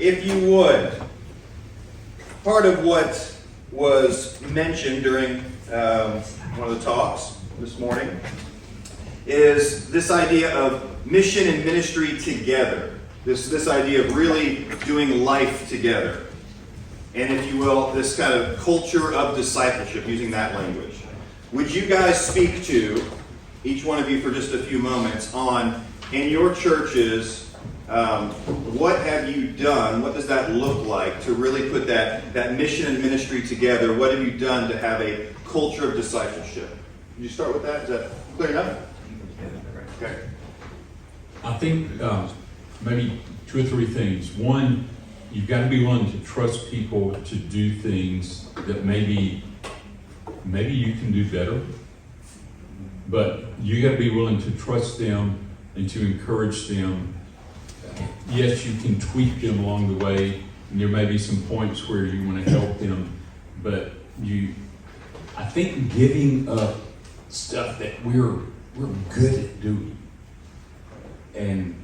if you would, part of what was mentioned during one of the talks this morning is this idea of mission and ministry together. This idea of really doing life together. And if you will, this kind of culture of discipleship, using that language. Would you guys speak to, each one of you for just a few moments, on, in your churches, what have you done? What does that look like to really put that mission and ministry together? What have you done to have a culture of discipleship? Did you start with that? Is that clear enough? Okay. I think maybe 2 or 3 things. One, you've got to be willing to trust people to do things that maybe you can do better, but you got to be willing to trust them and to encourage them. Yes, you can tweak them along the way, and there may be some points where you want to help them, but I think giving up stuff that we're good at doing and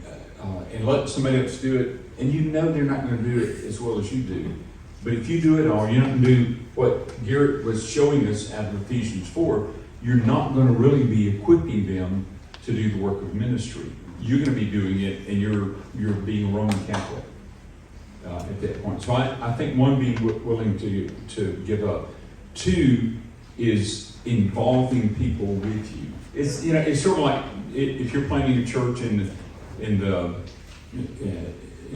let somebody else do it, and you know they're not going to do it as well as you do. But if you do it all, you're not going to do what Garrett was showing us out of Ephesians 4, you're not going to really be equipping them to do the work of ministry. You're going to be doing it, and you're being Roman Catholic at that point. So I think one, being willing to give up. 2 is involving people with you. It's sort of like if you're planting a church in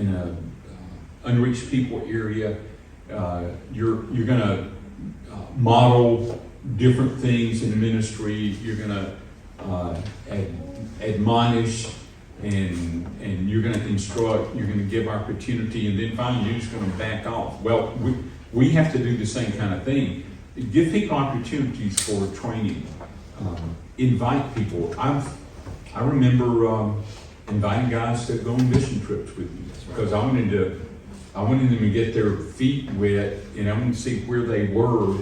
a unreached people area, you're going to model different things in the ministry. You're going to admonish, and you're going to instruct. You're going to give opportunity, and then finally you're just going to back off. Well, we have to do the same kind of thing. Give people opportunities for training. Invite people. I remember inviting guys to go on mission trips with me because I wanted them to get their feet wet, and I wanted to see where they were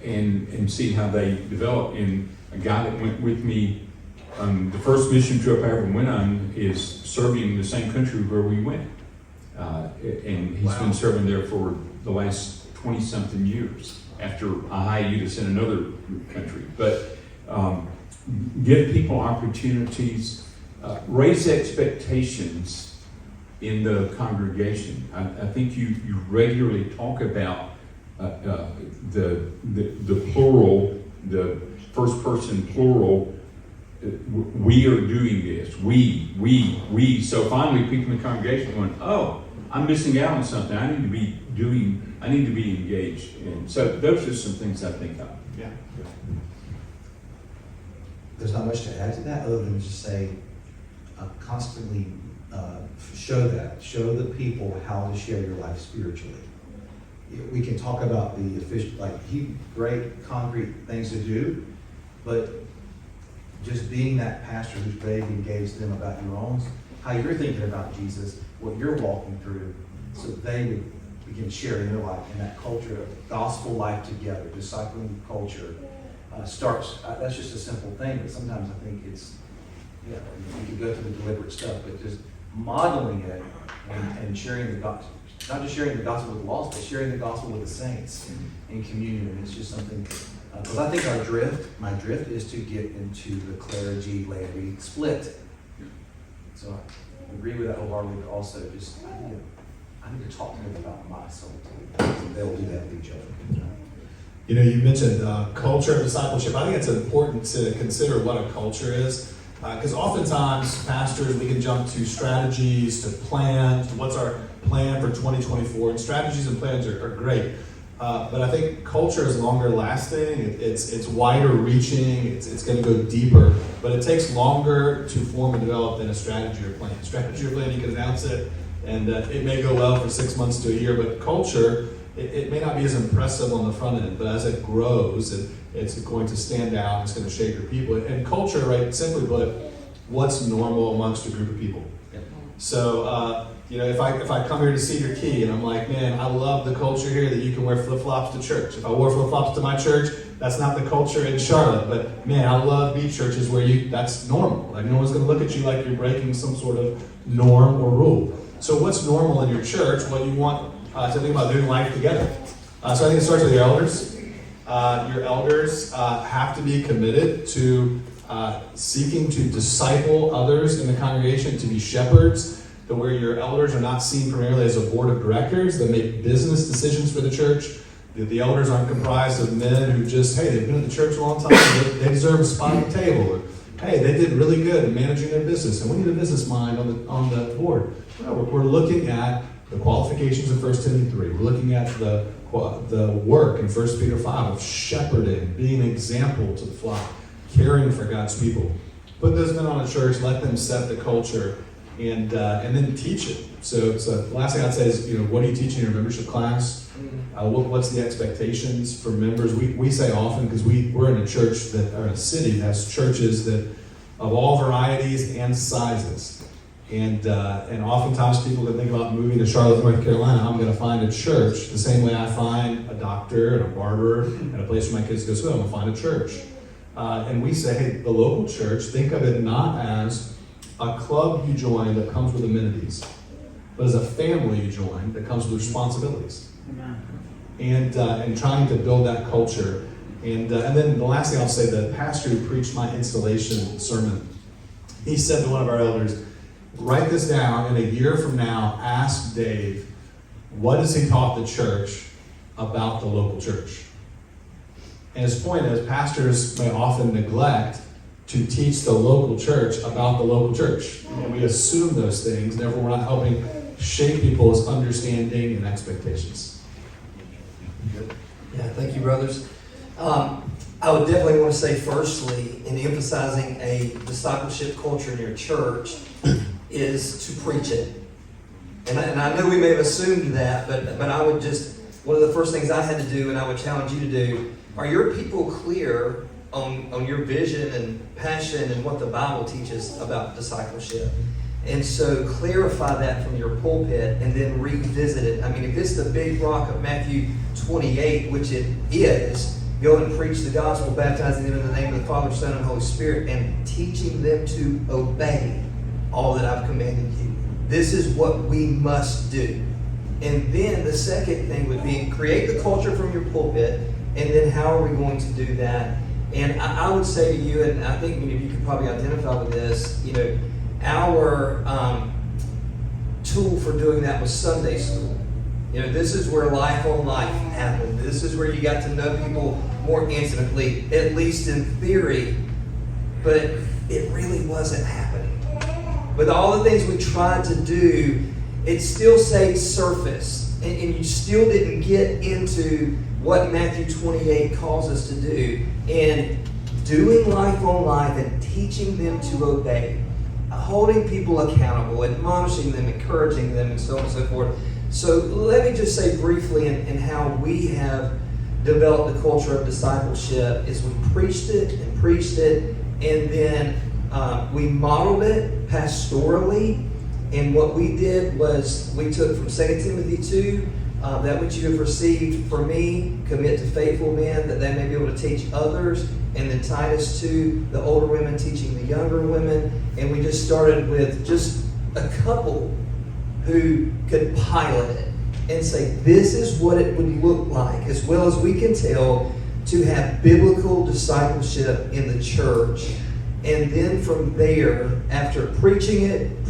and see how they developed. And a guy that went with me, the first mission trip I ever went on is serving in the same country where we went. And he's been serving there for the last 20-something years after a hiatus in another country. But give people opportunities, raise expectations in the congregation. I think you regularly talk about the plural, the first person plural. We are doing this. We. So finally, people in the congregation are going, oh, I'm missing out on something. I need to be engaged. And so those are some things I think of. Yeah. There's not much to add to that other than just say, constantly show the people how to share your life spiritually. We can talk about the official, great concrete things to do, but just being that pastor who's ready to engage them about your own, how you're thinking about Jesus, what you're walking through, so they would begin sharing their life in that culture of gospel life together, discipling culture. Starts, that's just a simple thing, but sometimes I think it's, you can go through the deliberate stuff, but just modeling it and sharing the gospel, not just sharing the gospel with the lost, but sharing the gospel with the saints in communion. And it's just something, because I think my drift is to get into the clergy laity split. So I agree with that wholeheartedly, but also just, I need to talk to them about my soul too. They'll do that with each other. You mentioned culture of discipleship. I think it's important to consider what a culture is, because oftentimes pastors, we can jump to strategies, to plans, to what's our plan for 2024, and strategies and plans are great. But I think culture is longer lasting, it's wider reaching, it's going to go deeper, but it takes longer to form and develop than a strategy or plan. Strategy or plan, you can announce it, and it may go well for 6 months to a year, but culture, it may not be as impressive on the front end, but as it grows, it's going to stand out, it's going to shape your people. And culture, right, simply put, what's normal amongst a group of people. So, if I come here to Cedar Key and I'm like, man, I love the culture here that you can wear flip-flops to church. If I wore flip-flops to my church, that's not the culture in Charlotte. But man, I love beach churches where that's normal. Like no one's going to look at you like you're breaking some sort of norm or rule. So what's normal in your church? What you want to think about doing life together. So I think it starts with your elders. Your elders have to be committed to seeking to disciple others in the congregation, to be shepherds, to where your elders are not seen primarily as a board of directors that make business decisions for the church. The elders aren't comprised of men who just, hey, they've been at the church a long time, they deserve a spot at the table. Or, hey, they did really good in managing their business, and we need a business mind on the board. No, we're looking at the qualifications of 1 Timothy 3. We're looking at the work in 1 Peter 5 of shepherding, being an example to the flock, caring for God's people. Put those men on a church, let them set the culture, and then teach it. So the last thing I'd say is, what are you teaching in your membership class? What's the expectations for members? We say often, because we're in a church or a city that has churches that of all varieties and sizes. And oftentimes people that think about moving to Charlotte, North Carolina, I'm going to find a church the same way I find a doctor and a barber and a place for my kids to go to school. I'm going to find a church. And we say, hey, the local church, think of it not as a club you join that comes with amenities, but as a family you join that comes with responsibilities. And trying to build that culture. And then the last thing I'll say, the pastor who preached my installation sermon, he said to one of our elders, write this down, and a year from now, ask Dave, what has he taught the church about the local church? And his point is, pastors may often neglect to teach the local church about the local church. And we assume those things, therefore we're not helping shape people's understanding and expectations. Yeah, thank you, brothers. I would definitely want to say, firstly, in emphasizing a discipleship culture in your church, is to preach it. And I know we may have assumed that, but I would just, one of the first things I had to do, and I would challenge you to do, are your people clear on your vision and passion and what the Bible teaches about discipleship? And so clarify that from your pulpit and then revisit it. I mean, if it's the big rock of Matthew 28, which it is, go and preach the gospel, baptizing them in the name of the Father, Son, and Holy Spirit, and teaching them to obey all that I've commanded you. This is what we must do. And then the second thing would be create the culture from your pulpit, and then how are we going to do that? And I would say to you, and I think many of you could probably identify with this, our tool for doing that was Sunday school. This is where life on life happened. This is where you got to know people more intimately, at least in theory, but it really wasn't happening. With all the things we tried to do, it still stayed surface, and you still didn't get into what Matthew 28 calls us to do, and doing life on life and teaching them to obey, holding people accountable, admonishing them, encouraging them, and so on and so forth. So let me just say briefly in how we have developed the culture of discipleship is we preached it, and then we modeled it pastorally. And what we did was we took from 2 Timothy 2, that which you have received from me, commit to faithful men, that they may be able to teach others. And then Titus 2, the older women teaching the younger women. And we just started with just a couple who could pilot it and say, this is what it would look like, as well as we can tell, to have biblical discipleship in the church. And then from there, after preaching it,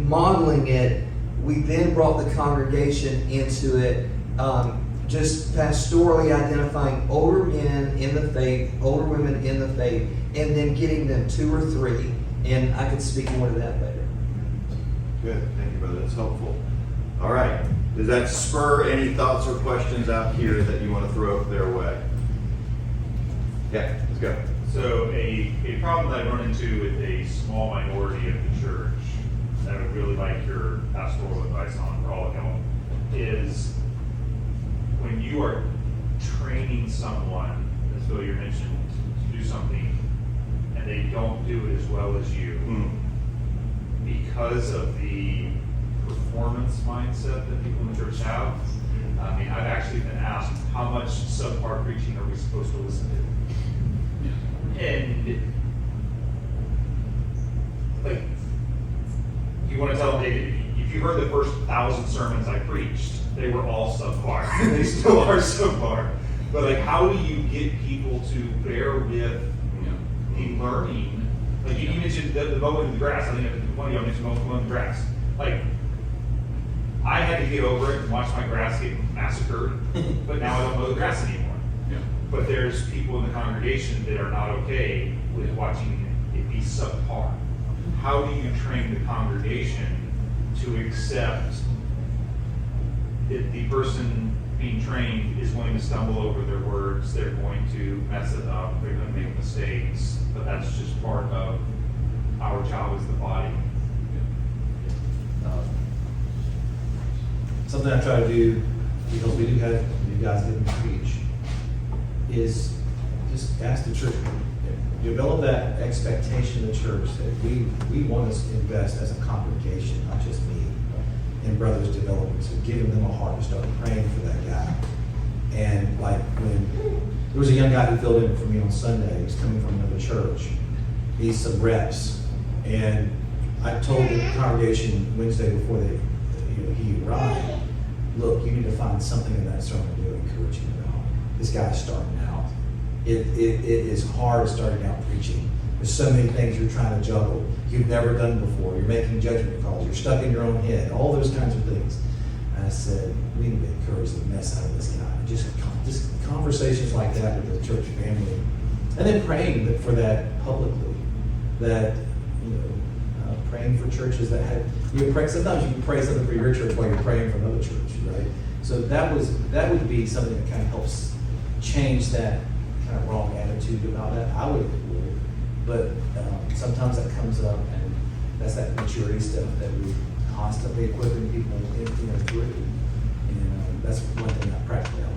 modeling it, we then brought the congregation into it, just pastorally identifying older men in the faith, older women in the faith, and then getting them 2 or 3. And I can speak more to that later. Good. Thank you, brother. That's helpful. All right. Does that spur any thoughts or questions out here that you want to throw their way? Yeah, let's go. So a problem that I run into with a small minority of the church that I would really like your pastoral advice on for all of y'all is when you are training someone, as Bill you mentioned, to do something and they don't do it as well as you because of the performance mindset that people in the church have. I mean, I've actually been asked, how much subpar preaching are we supposed to listen to? And like, you want to tell them, hey, you if you heard the first 1,000 sermons I preached, they were all subpar. They still are subpar. But like, how do you get people to bear with the learning? Like you mentioned the mowing of the grass. I think one of y'all mentioned mowing the grass. Like, I had to get over it and watch my grass get massacred, but now I don't mow the grass anymore. Yeah. But there's people in the congregation that are not okay with watching it be subpar. How do you train the congregation to accept that the person being trained is going to stumble over their words, they're going to mess it up, they're going to make mistakes, but that's just part of our job as the body? Something I try to do, because we do have, you guys didn't preach, is just ask the church, develop that expectation in the church that we want to invest as a congregation, not just me, in brothers development, so giving them a heart to start praying for that guy. And like when, there was a young guy who filled in for me on Sunday, he was coming from another church, he's some reps, and I told the congregation Wednesday before he arrived, look, you need to find something in that sermon to encourage him about. This guy's starting out. It is hard starting out preaching. There's so many things you're trying to juggle you've never done before. You're making judgment calls. You're stuck in your own head. All those kinds of things. And I said, we need to encourage the mess out of this guy. Just conversations like that with the church family, and then praying for that publicly. That praying for churches that had sometimes you can pray something for your church while you're praying for another church, right? So that would be something that kind of helps change that kind of wrong attitude about that. I would, but sometimes that comes up, and that's that maturity stuff that we constantly equipping people through. And that's one thing I practically do.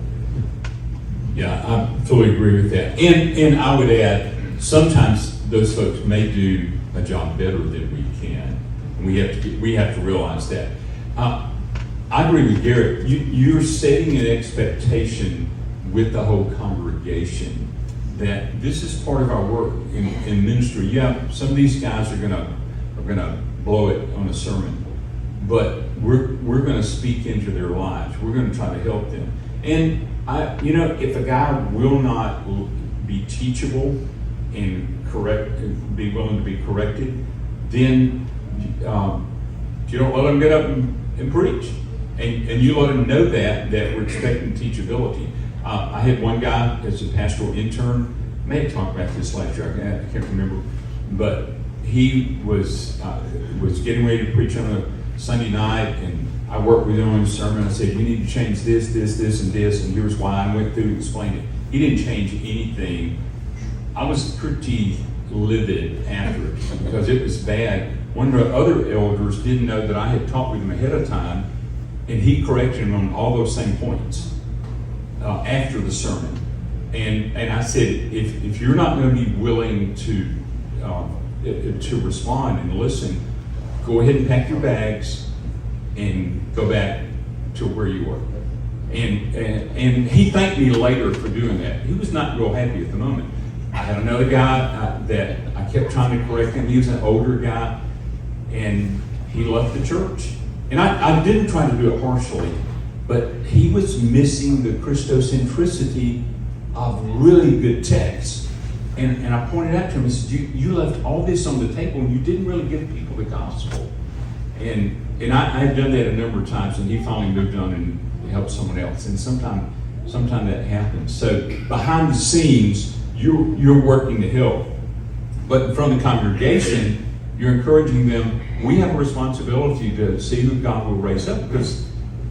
Yeah, I fully agree with that. And I would add, sometimes those folks may do a job better than we can. And we have to realize that. I agree with Garrett. You're setting an expectation with the whole congregation that this is part of our work in ministry. Yeah, some of these guys are gonna blow it on a sermon, but we're gonna speak into their lives. We're gonna try to help them. And if a guy will not be teachable and be willing to be corrected, then you don't let him get up and preach. And you let him know that we're expecting teachability. I had one guy as a pastoral intern, I may have talked about this last year, I can't remember, but he was getting ready to preach on a Sunday night, and I worked with him on his sermon. I said, you need to change this, and this, and here's why. I went through and explained it. He didn't change anything. I was pretty livid after it because it was bad. One of the other elders didn't know that I had talked with him ahead of time, and he corrected him on all those same points after the sermon. And I said, if you're not going to be willing to respond and listen, go ahead and pack your bags and go back to where you were. And he thanked me later for doing that. He was not real happy at the moment. I had another guy that I kept trying to correct him. He was an older guy, and he left the church. And I didn't try to do it harshly, but he was missing the Christocentricity of really good texts. And I pointed out to him, I said, you left all this on the table and you didn't really give people the gospel. And I had done that a number of times, and he finally moved on and helped someone else. And sometime that happens. So behind the scenes, you're working to help. But from the congregation, you're encouraging them. We have a responsibility to see who God will raise up, because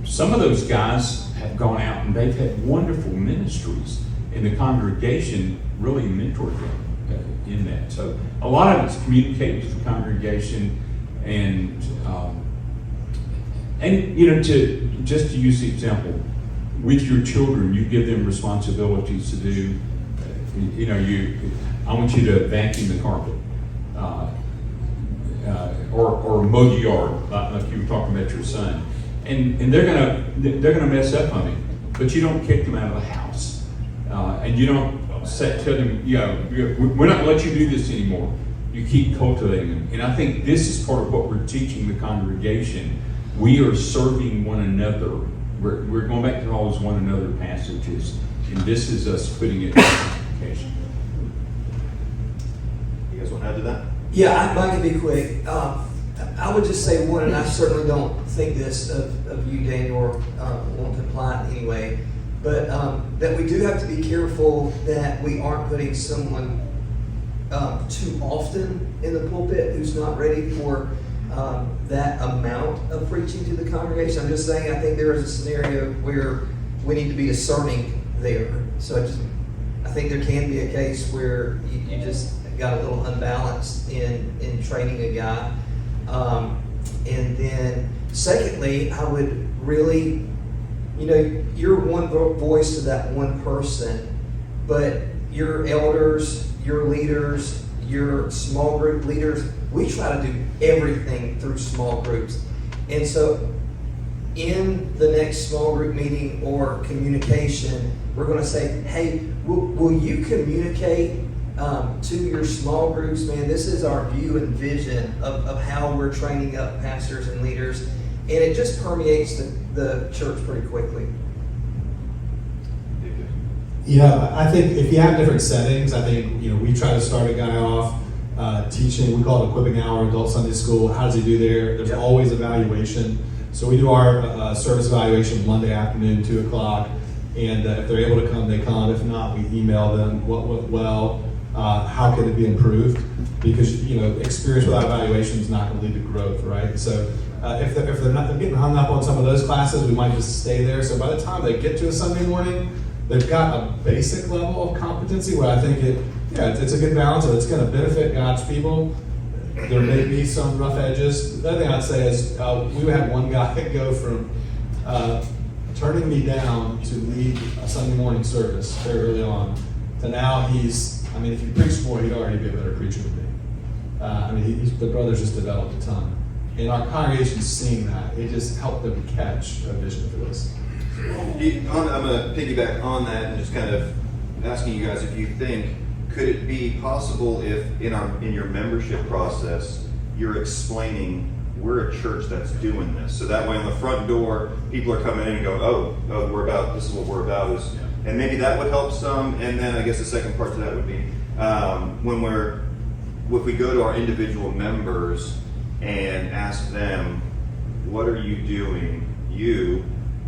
some of those guys have gone out and they've had wonderful ministries, and the congregation really mentored them in that. So a lot of it's communicating with the congregation, and to use the example, with your children, you give them responsibilities to do. I want you to vacuum the carpet, or mow the yard, like you were talking about your son, and they're gonna mess up on it, but you don't kick them out of the house, and you don't tell them, we're not gonna let you do this anymore. You keep cultivating them, and I think this is part of what we're teaching the congregation, we are serving one another. We're going back to all those one another passages, and this is us putting it in application. You guys want to add to that? Yeah, mine can be quick. I would just say one, and I certainly don't think this of you, Daniel, or won't imply it anyway, but that we do have to be careful that we aren't putting someone too often in the pulpit who's not ready for that amount of preaching to the congregation. I'm just saying, I think there is a scenario where we need to be discerning there. So I think there can be a case where you just got a little unbalanced in training a guy. And then secondly, I would really, you're one voice to that one person, but your elders, your leaders, your small group leaders, we try to do everything through small groups. And so in the next small group meeting or communication, we're going to say, hey, will you communicate to your small groups, man, this is our view and vision of how we're training up pastors and leaders. And it just permeates the church pretty quickly. Yeah, I think if you have different settings, I think, we try to start a guy off teaching, we call it equipping hour, adult Sunday school. How does he do there? There's always evaluation. So we do our service evaluation Monday afternoon, 2 o'clock. And if they're able to come, they come. If not, we email them what went well, how can it be improved? Because, experience without evaluation is not going to lead to growth, right? So if they're not getting hung up on some of those classes, we might just stay there. So by the time they get to a Sunday morning, they've got a basic level of competency where I think it's a good balance and it's going to benefit God's people. There may be some rough edges. The other thing I'd say is we had one guy go from turning me down to lead a Sunday morning service very early on to now if he preached more, he'd already be a better preacher than me. The brother's just developed a ton. And our congregation's seeing that. It just helped them catch a vision for this. I'm going to piggyback on that and just kind of asking you guys if you think, could it be possible if in your membership process, you're explaining we're a church that's doing this. So that way on the front door, people are coming in and going, this is what we're about. And maybe that would help some. And then I guess the second part to that would be if we go to our individual members and ask them, what are you doing,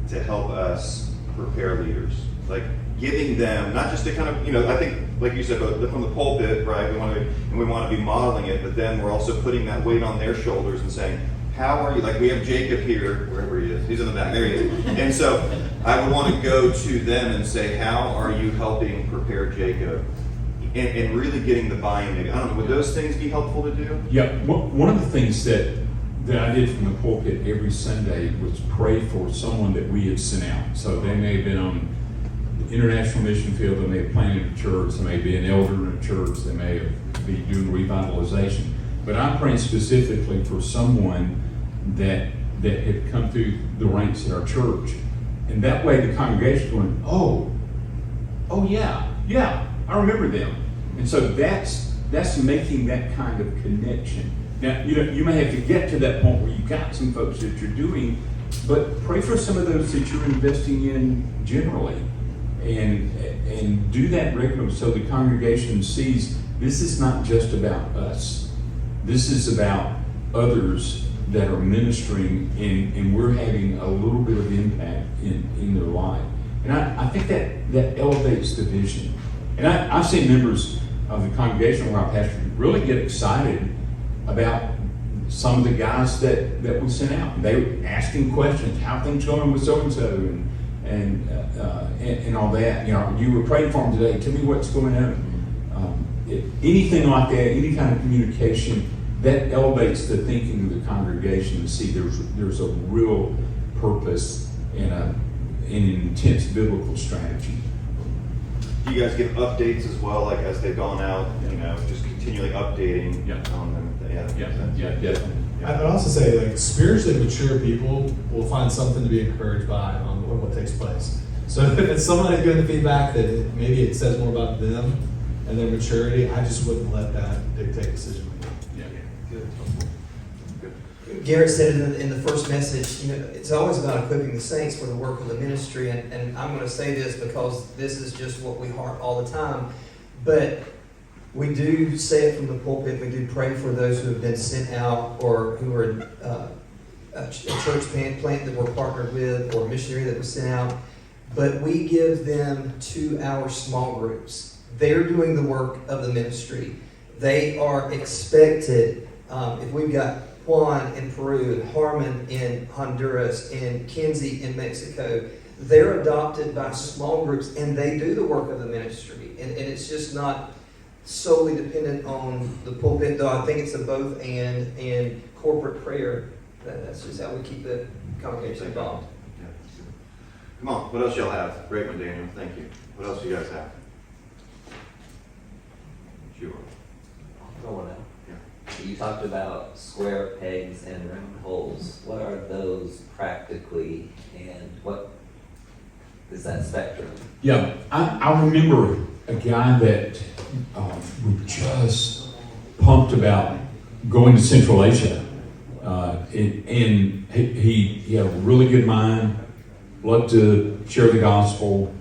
to help us prepare leaders? Like giving them, not just to kind of, I think, like you said, from the pulpit, right? We want to be modeling it, but then we're also putting that weight on their shoulders and saying, how are you? Like we have Jacob here, wherever he is. He's in the back. There he is. And so I would want to go to them and say, how are you helping prepare Jacob? And really getting the buy-in. Maybe I don't know. Would those things be helpful to do? Yeah, one of the things that I did from the pulpit every Sunday was pray for someone that we had sent out. So they may have been on the international mission field, they may have planted a church, they may be an elder in a church, they may be doing revitalization. But I'm praying specifically for someone that had come through the ranks at our church. And that way the congregation going, oh yeah, I remember them. And so that's making that kind of connection. Now, you may have to get to that point where you've got some folks that you're doing, but pray for some of those that you're investing in generally. And do that regularly so the congregation sees this is not just about us. This is about others that are ministering and we're having a little bit of impact in their life. And I think that elevates the vision. And I've seen members of the congregation where our pastor really get excited about some of the guys that we sent out. They were asking questions, how things going with so-and-so and all that. You were praying for them today. Tell me what's going on. Anything like that, any kind of communication, that elevates the thinking of the congregation to see there's a real purpose and an intense biblical strategy. Do you guys give updates as well, like as they've gone out, just continually updating on them? Yeah, definitely. I'd also say, like, spiritually mature people will find something to be encouraged by on what takes place. So if it's someone that's giving the feedback that maybe it says more about them and their maturity, I just wouldn't let that dictate decision making. Yeah. Good. Garrett said it in the first message, you know, it's always about equipping the saints for the work of the ministry, and I'm gonna say this because this is just what we heart all the time, but we do say it from the pulpit, we do pray for those who have been sent out, or who are a church plant that we're partnered with, or a missionary that was sent out, but we give them 2-hour small groups. They're doing the work of the ministry. They are expected, if we've got Juan in Peru, and Harmon in Honduras, and Kenzie in Mexico, they're adopted by small groups, and they do the work of the ministry. And it's just not solely dependent on the pulpit, though I think it's a both and corporate prayer. That's just how we keep the congregation involved. Yeah. Come on, what else y'all have? Great one, Daniel, thank you. What else do you guys have? Sure. Going out. Yeah. You talked about square pegs and round holes. What are those practically, and what is that spectrum? Yeah, I remember a guy that was just pumped about going to Central Asia. And he had a really good mind, loved to share the gospel.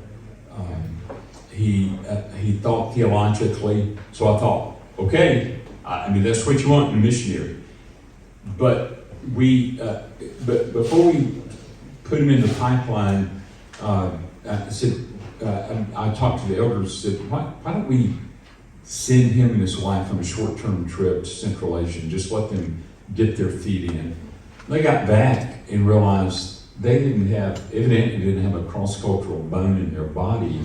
He thought theologically, so I thought, okay, I mean, that's what you want in a missionary. But but before we put him in the pipeline, I said, I talked to the elders, said, why don't we send him and his wife on a short-term trip to Central Asia and just let them get their feet in. They got back and realized they evidently didn't have a cross-cultural bone in their body.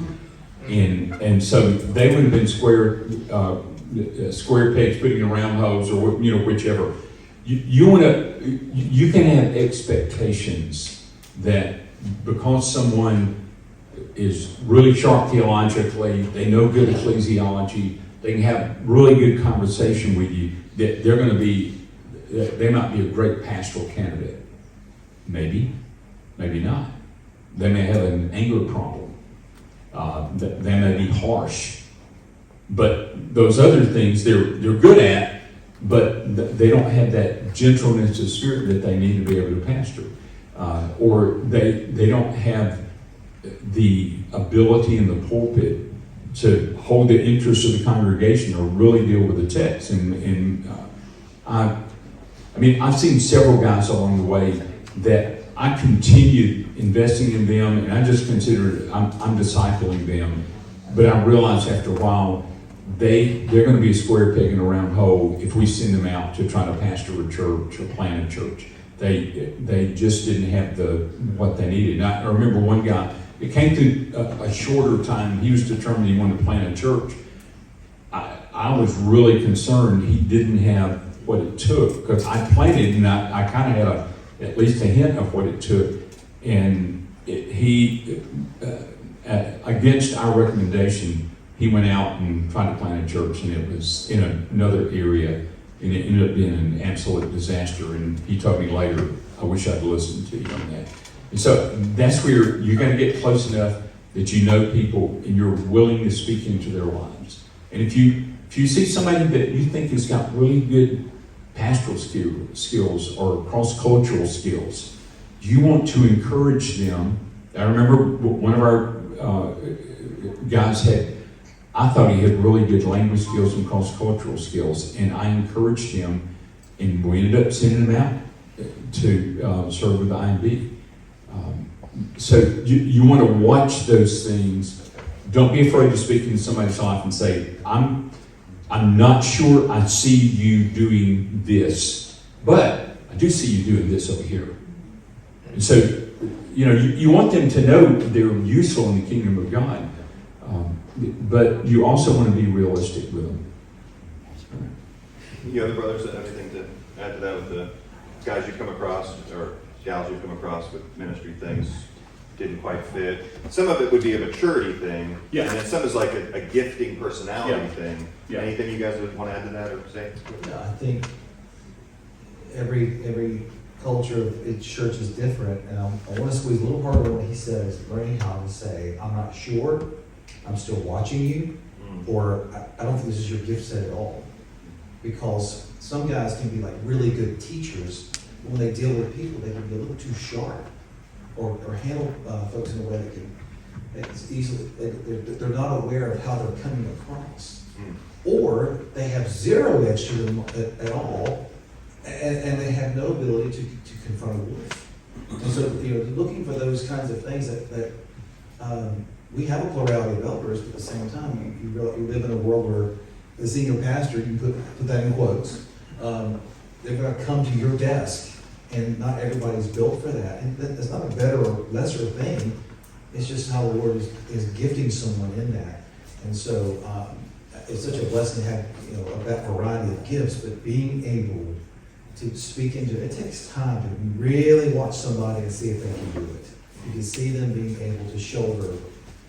And so they would have been square pegs putting in round holes, or whichever. You can have expectations that because someone is really sharp theologically, they know good ecclesiology, they can have really good conversation with you, that they might be a great pastoral candidate. Maybe not. They may have an anger problem. They may be harsh. But those other things they're good at, but they don't have that gentleness of spirit that they need to be able to pastor. Or they don't have the ability in the pulpit to hold the interest of the congregation or really deal with the text. I mean, I've seen several guys along the way that I continued investing in them, and I just consider I'm discipling them. But I realized after a while, they're going to be a square peg in a round hole if we send them out to try to pastor a church or plant a church. They just didn't have what they needed. And I remember one guy, it came to a shorter time, he was determined he wanted to plant a church. I was really concerned he didn't have what it took, because I planted and I kind of had at least a hint of what it took. And he, against our recommendation, he went out and tried to plant a church, and it was in another area, and it ended up being an absolute disaster. And he told me later, I wish I'd listened to you on that. And so that's where you're going to get close enough that you know people and you're willing to speak into their lives. And if you see somebody that you think has got really good pastoral skills or cross-cultural skills, you want to encourage them. I remember one of our guys I thought he had really good language skills and cross-cultural skills, and I encouraged him, and we ended up sending him out to serve with the IMB. So you want to watch those things. Don't be afraid to speak into somebody's life and say, I'm not sure I see you doing this, but I do see you doing this over here. And so, you want them to know they're useful in the kingdom of God, but you also want to be realistic with them. You other brothers that have anything to add to that with the guys you come across or gals you come across with ministry things didn't quite fit? Some of it would be a maturity thing, Yeah. and then some is like a gifting personality Yeah. thing. Yeah. Anything you guys would want to add to that or say? I think every culture of its church is different, and I want to squeeze a little harder on what he says, learning how to say, I'm not sure, I'm still watching you, or I don't think this is your gift set at all. Because some guys can be like really good teachers, when they deal with people, they can be a little too sharp or handle folks in a way that can, it's easily, they're not aware of how they're coming across. Or they have zero edge to them at all, and they have no ability to confront a wolf. And so, looking for those kinds of things that we have a plurality of elders, but at the same time, you live in a world where the senior pastor, you can put that in quotes, they're going to come to your desk, and not everybody's built for that. And that's not a better or lesser thing. It's just how the Lord is gifting someone in that. And so it's such a blessing to have of that variety of gifts, but being able to speak into it takes time to really watch somebody and see if they can do it. You can see them being able to shoulder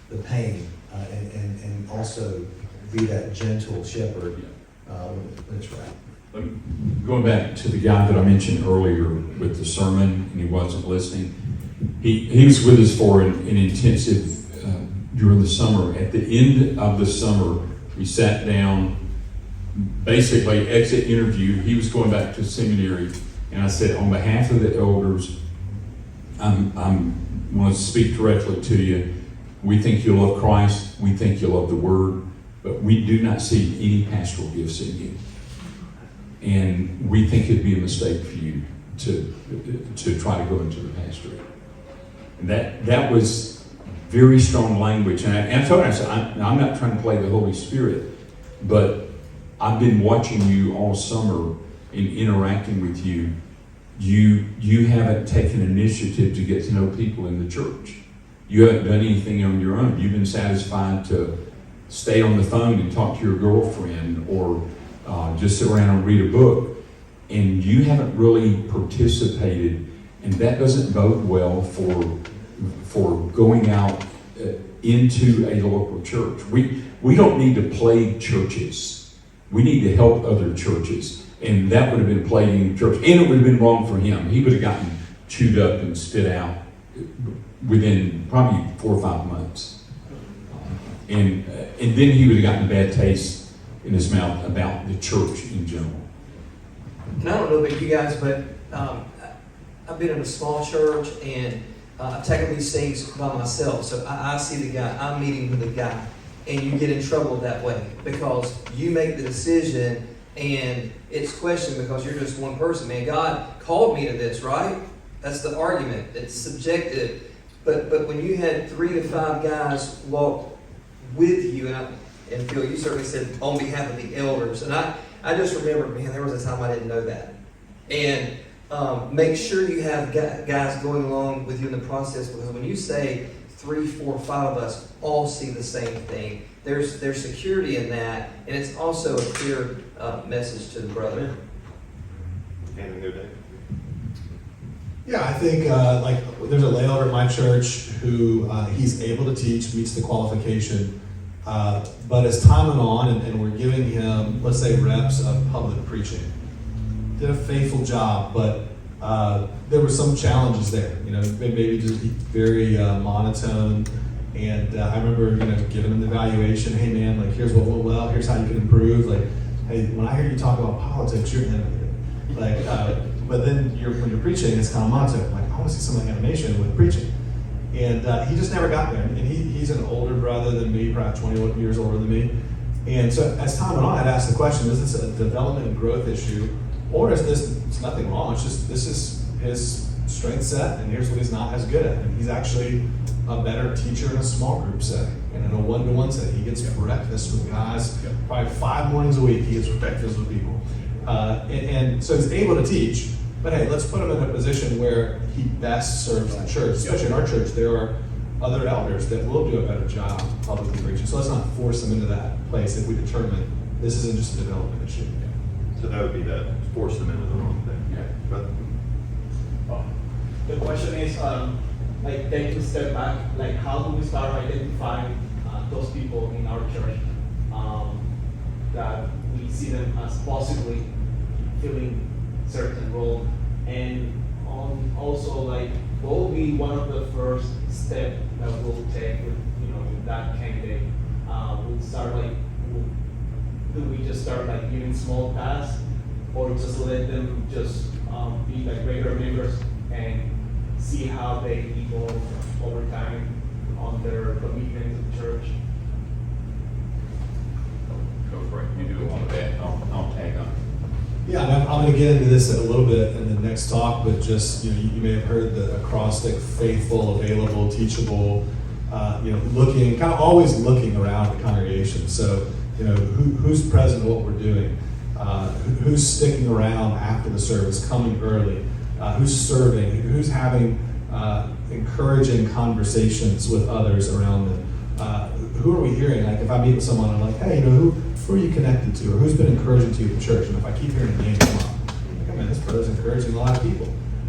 the pain and also be that gentle shepherd when it's right. Going back to the guy that I mentioned earlier with the sermon, and he wasn't listening. He was with us for an intensive during the summer. At the end of the summer, we sat down, basically exit interview. He was going back to seminary, and I said, on behalf of the elders, I want to speak directly to you. We think you love Christ. We think you love the Word, but we do not see any pastoral gifts in you. And we think it'd be a mistake for you to try to go into the pastorate. And that was very strong language. And I told him, I said, I'm not trying to play the Holy Spirit, but I've been watching you all summer and interacting with you. You haven't taken initiative to get to know people in the church. You haven't done anything on your own. You've been satisfied to stay on the phone and talk to your girlfriend, or just sit around and read a book, and you haven't really participated, and that doesn't bode well for going out into a local church. We don't need to plague churches. We need to help other churches, and that would have been plaguing church, and it would have been wrong for him. He would have gotten chewed up and spit out within probably 4 or 5 months, and then he would have gotten a bad taste in his mouth about the church in general. And I don't know about you guys, but I've been in a small church, and I've taken these things by myself. So I see the guy, I'm meeting with the guy, and you get in trouble that way because you make the decision and it's questioned because you're just one person. Man, God called me to this, right? That's the argument. It's subjective. But when you had 3 to 5 guys walk with you, and Phil, you certainly said on behalf of the elders. And I just remember, man, there was a time I didn't know that. And make sure you have guys going along with you in the process, because when you say 3, 4, 5 of us all see the same thing, there's security in that, and it's also a clear message to the brother. Anything there, Dave? Yeah, I think there's a lay elder at my church who he's able to teach, meets the qualification, but as time went on and we're giving him, let's say, reps of public preaching, did a faithful job, but there were some challenges there. Maybe just very monotone. And I remember, giving him the evaluation. Hey man, here's what went well. Here's how you can improve. Hey, when I hear you talk about politics, you're innovative. But then when you're preaching, it's kind of monotone. I want to see some animation with preaching. And he just never got there. And he's an older brother than me, probably 20 years older than me. And so as time went on, I'd ask the question: is this a development and growth issue, or is it's nothing wrong? It's just this is his strength set, and here's what he's not as good at. And he's actually a better teacher in a small group setting and in a one-to-one setting. He gets breakfast with guys, probably 5 mornings a week. He gets breakfast with people, and so he's able to teach. But hey, let's put him in a position where he best serves the church. Especially in our church, there are other elders that will do a better job publicly preaching. So let's not force them into that place if we determine this isn't just a development issue. So that would be that, force them into the wrong thing. Yeah. But The question is, taking a step back, how do we start identifying those people in our church that we see them as possibly filling certain role, and also what will be one of the first steps that we'll take with that candidate? We'll start do we just start giving small tasks, or just let them just be like regular members and see how they evolve over time on their commitment to church. Go for it, you do all of that, I'll tag on. Yeah, and I'm going to get into this a little bit in the next talk, but just, you may have heard the acrostic: faithful, available, teachable, looking, kind of always looking around the congregation. So, who's present in what we're doing? Who's sticking around after the service, coming early? Who's serving? Who's having encouraging conversations with others around them? Who are we hearing? Like, if I meet with someone, I'm like, hey, who are you connected to, or who's been encouraging to you at church? And if I keep hearing a name come up, I'm like, oh man, this brother's encouraging a lot of people.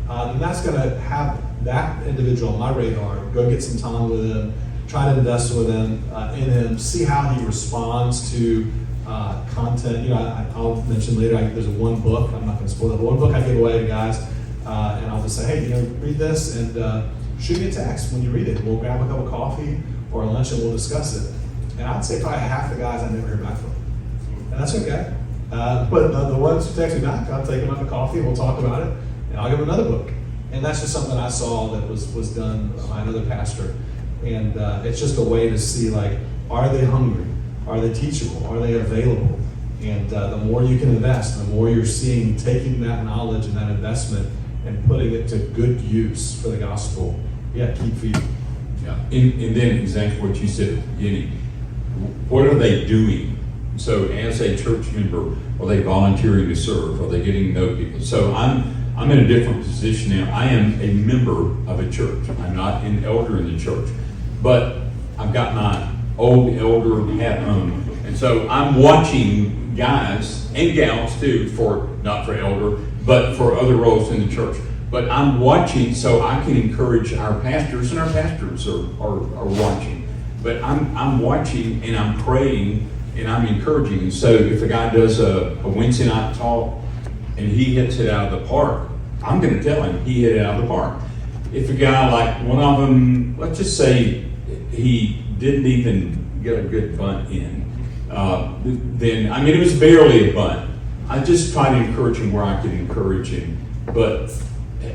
And that's going to have that individual on my radar. Go get some time with him, try to invest with him, in him, see how he responds to content. I'll mention later, there's one book, I'm not going to spoil it, but one book I give away to guys, and I'll just say, hey, read this, and shoot me a text when you read it. We'll grab a cup of coffee or lunch and we'll discuss it. And I'd say probably half the guys I never hear back from. And that's okay. But the ones who text me back, I'll take them out for coffee, we'll talk about it, and I'll give them another book. And that's just something I saw that was done by another pastor. And it's just a way to see, like, are they hungry? Are they teachable? Are they available? And the more you can invest, the more you're seeing taking that knowledge and that investment and putting it to good use for the gospel. Yeah, keep feeding. Yeah, and then exactly what you said at the beginning. What are they doing? So as a church member, are they volunteering to serve? Are they getting to know people? So I'm in a different position now. I am a member of a church. I'm not an elder in the church, but I've got my old elder hat on. And so I'm watching guys and gals too, not for elder, but for other roles in the church. But I'm watching so I can encourage our pastors, and our pastors are watching. But I'm watching and I'm praying and I'm encouraging. So if a guy does a Wednesday night talk and he hits it out of the park, I'm going to tell him he hit it out of the park. If a guy, like one of them, let's just say he didn't even get a good bunt in, then, it was barely a bunt. I just try to encourage him where I can encourage him. But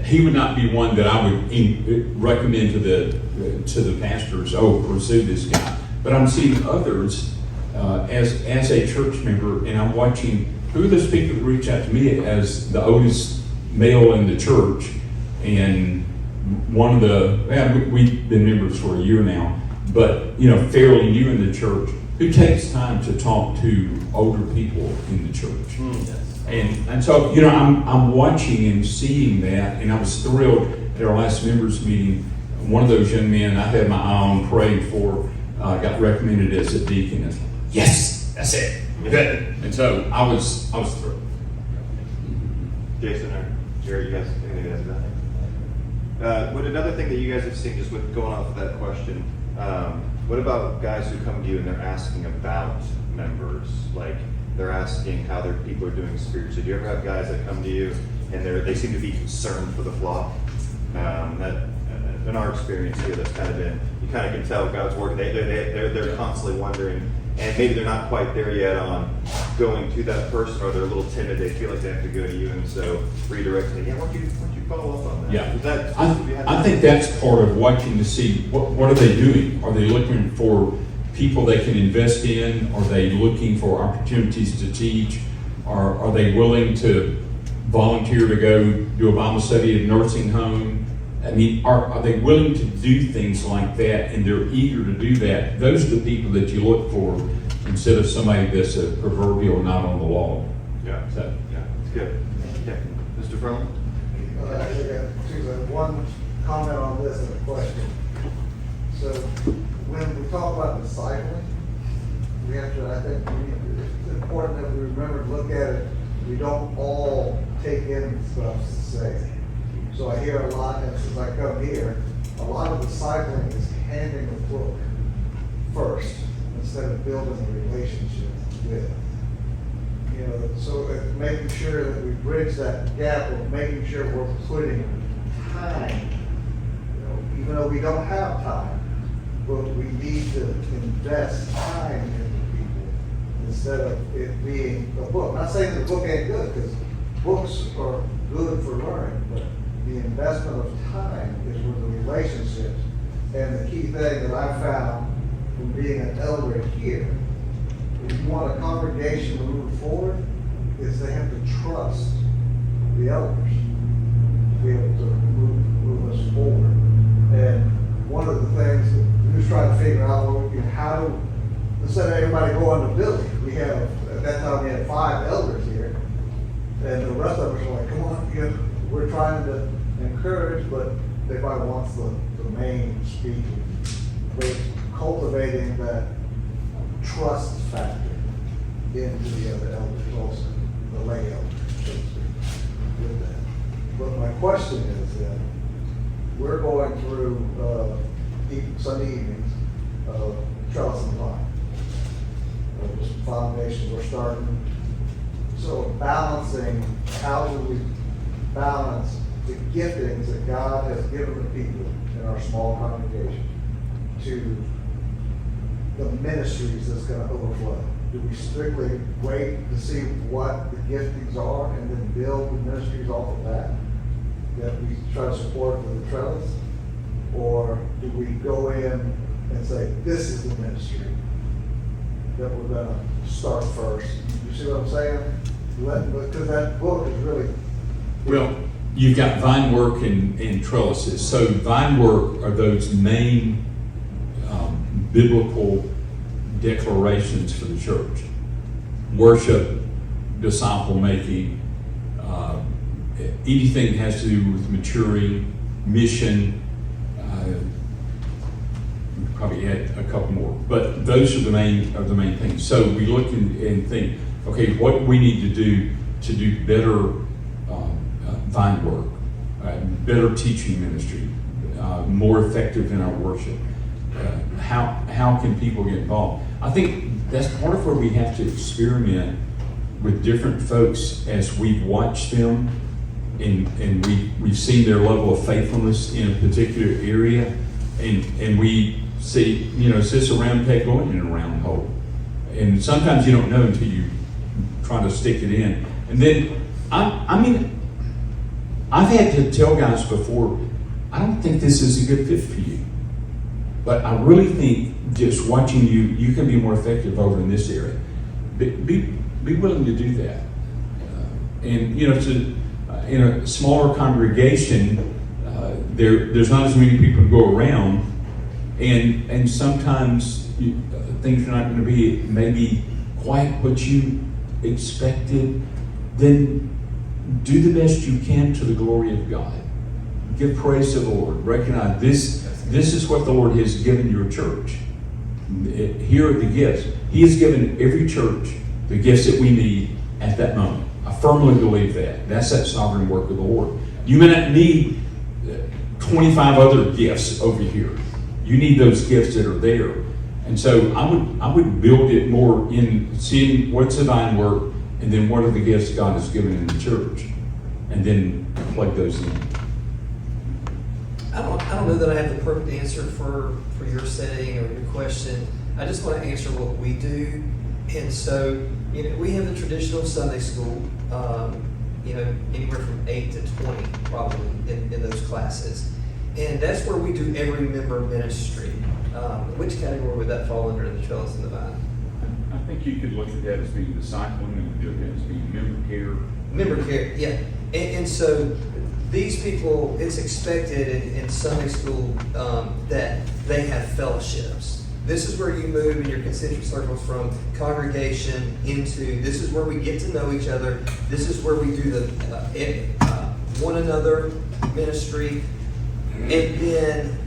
he would not be one that I would recommend to the pastors, pursue this guy. But I'm seeing others as a church member, and I'm watching who are those people that reach out to me as the oldest male in the church. And one of we've been members for a year now, but fairly new in the church, who takes time to talk to older people in the church. And so, I'm watching and seeing that, and I was thrilled at our last members meeting. One of those young men I had my eye on, prayed for, got recommended as a deacon. And yes, that's it. Good. And so I was thrilled. Jason or Jerry, you guys, anything to add to that? What another thing that you guys have seen, just with going off of that question, what about guys who come to you and they're asking about members? Like, they're asking how their people are doing spiritually. Do you ever have guys that come to you and they seem to be concerned for the flock? That in our experience here, that's kind of been, you kind of can tell God's working. They're constantly wondering, and maybe they're not quite there yet on going to that person, or they're a little timid. They feel like they have to go to you, and so redirecting. Yeah, why don't you follow up on that? Yeah, Is that, I think that's part of watching to see what are they doing. Are they looking for people they can invest in? Are they looking for opportunities to teach? Are they willing to volunteer to go do a Bible study at a nursing home? Are they willing to do things like that, and they're eager to do that? Those are the people that you look for, instead of somebody that's a proverbial not on the wall. Yeah, So, yeah, it's good. Yeah, Mr. Furlan? One comment on this and a question. So when we talk about discipling, we have to, I think, it's important that we remember to look at it. We don't all take in stuff to say. So I hear a lot, and since I come here, a lot of discipling is handing the book first instead of building a relationship with. So making sure that we bridge that gap of making sure we're putting time, even though we don't have time, but we need to invest time into people instead of it being a book. I'm not saying the book ain't good, because books are good for learning. investment of time is with the relationships. And the key thing that I've found from being an elder here, if you want a congregation to move forward, is they have to trust the elders to be able to move us forward. And one of the things that we was trying to figure out, well, how do, instead of everybody going to Billy, we have, at that time, we had 5 elders here, and the rest of us are like, come on, we're trying to encourage, but everybody wants the main speaking. But cultivating that trust factor into the other elders also, the lay elders, so to speak, with that. But my question is that we're going through Sunday evenings of Trellis and Vine. This foundation we're starting. So balancing, how do we balance the giftings that God has given the people in our small congregation to the ministries that's going to overflow? Do we strictly wait to see what the giftings are and then build the ministries off of that? That we try to support with the trellis? Or do we go in and say, this is the ministry that we're going to start first? You see what I'm saying? Because that book is really... Well, you've got vine work and trellises. So vine work are those main biblical declarations for the church. Worship, disciple making, anything that has to do with maturing, mission. We probably add a couple more, but those are the main things. So we look and think, okay, what we need to do better vine work, better teaching ministry, more effective in our worship. How can people get involved? I think that's part of where we have to experiment with different folks as we've watched them and we've seen their level of faithfulness in a particular area, and we see, is this a round peg going in a round hole? And sometimes you don't know until you try to stick it in. And then, I've had to tell guys before, I don't think this is a good fit for you. But I really think just watching you can be more effective over in this area. Be willing to do that. In a smaller congregation, there's not as many people to go around, and sometimes things are not going to be maybe quite what you expected. Then do the best you can to the glory of God. Give praise to the Lord. Recognize this is what the Lord has given your church. Here are the gifts. He has given every church the gifts that we need at that moment. I firmly believe that. That's that sovereign work of the Lord. You may not need 25 other gifts over here. You need those gifts that are there. And so I would build it more in seeing what's the vine work and then what are the gifts God has given in the church, and then plug those in. I don't know that I have the perfect answer for your setting or your question. I just want to answer what we do. And so, we have the traditional Sunday school, anywhere from 8 to 20 probably in those classes. And that's where we do every member ministry. Which category would that fall under in the trellis and the vine? I think you could look at that as being discipling, and look at that as being member care. Member care, yeah. And so these people, it's expected in Sunday school that they have fellowships. This is where you move in your concentric circles from congregation into, this is where we get to know each other. This is where we do the one another ministry. And then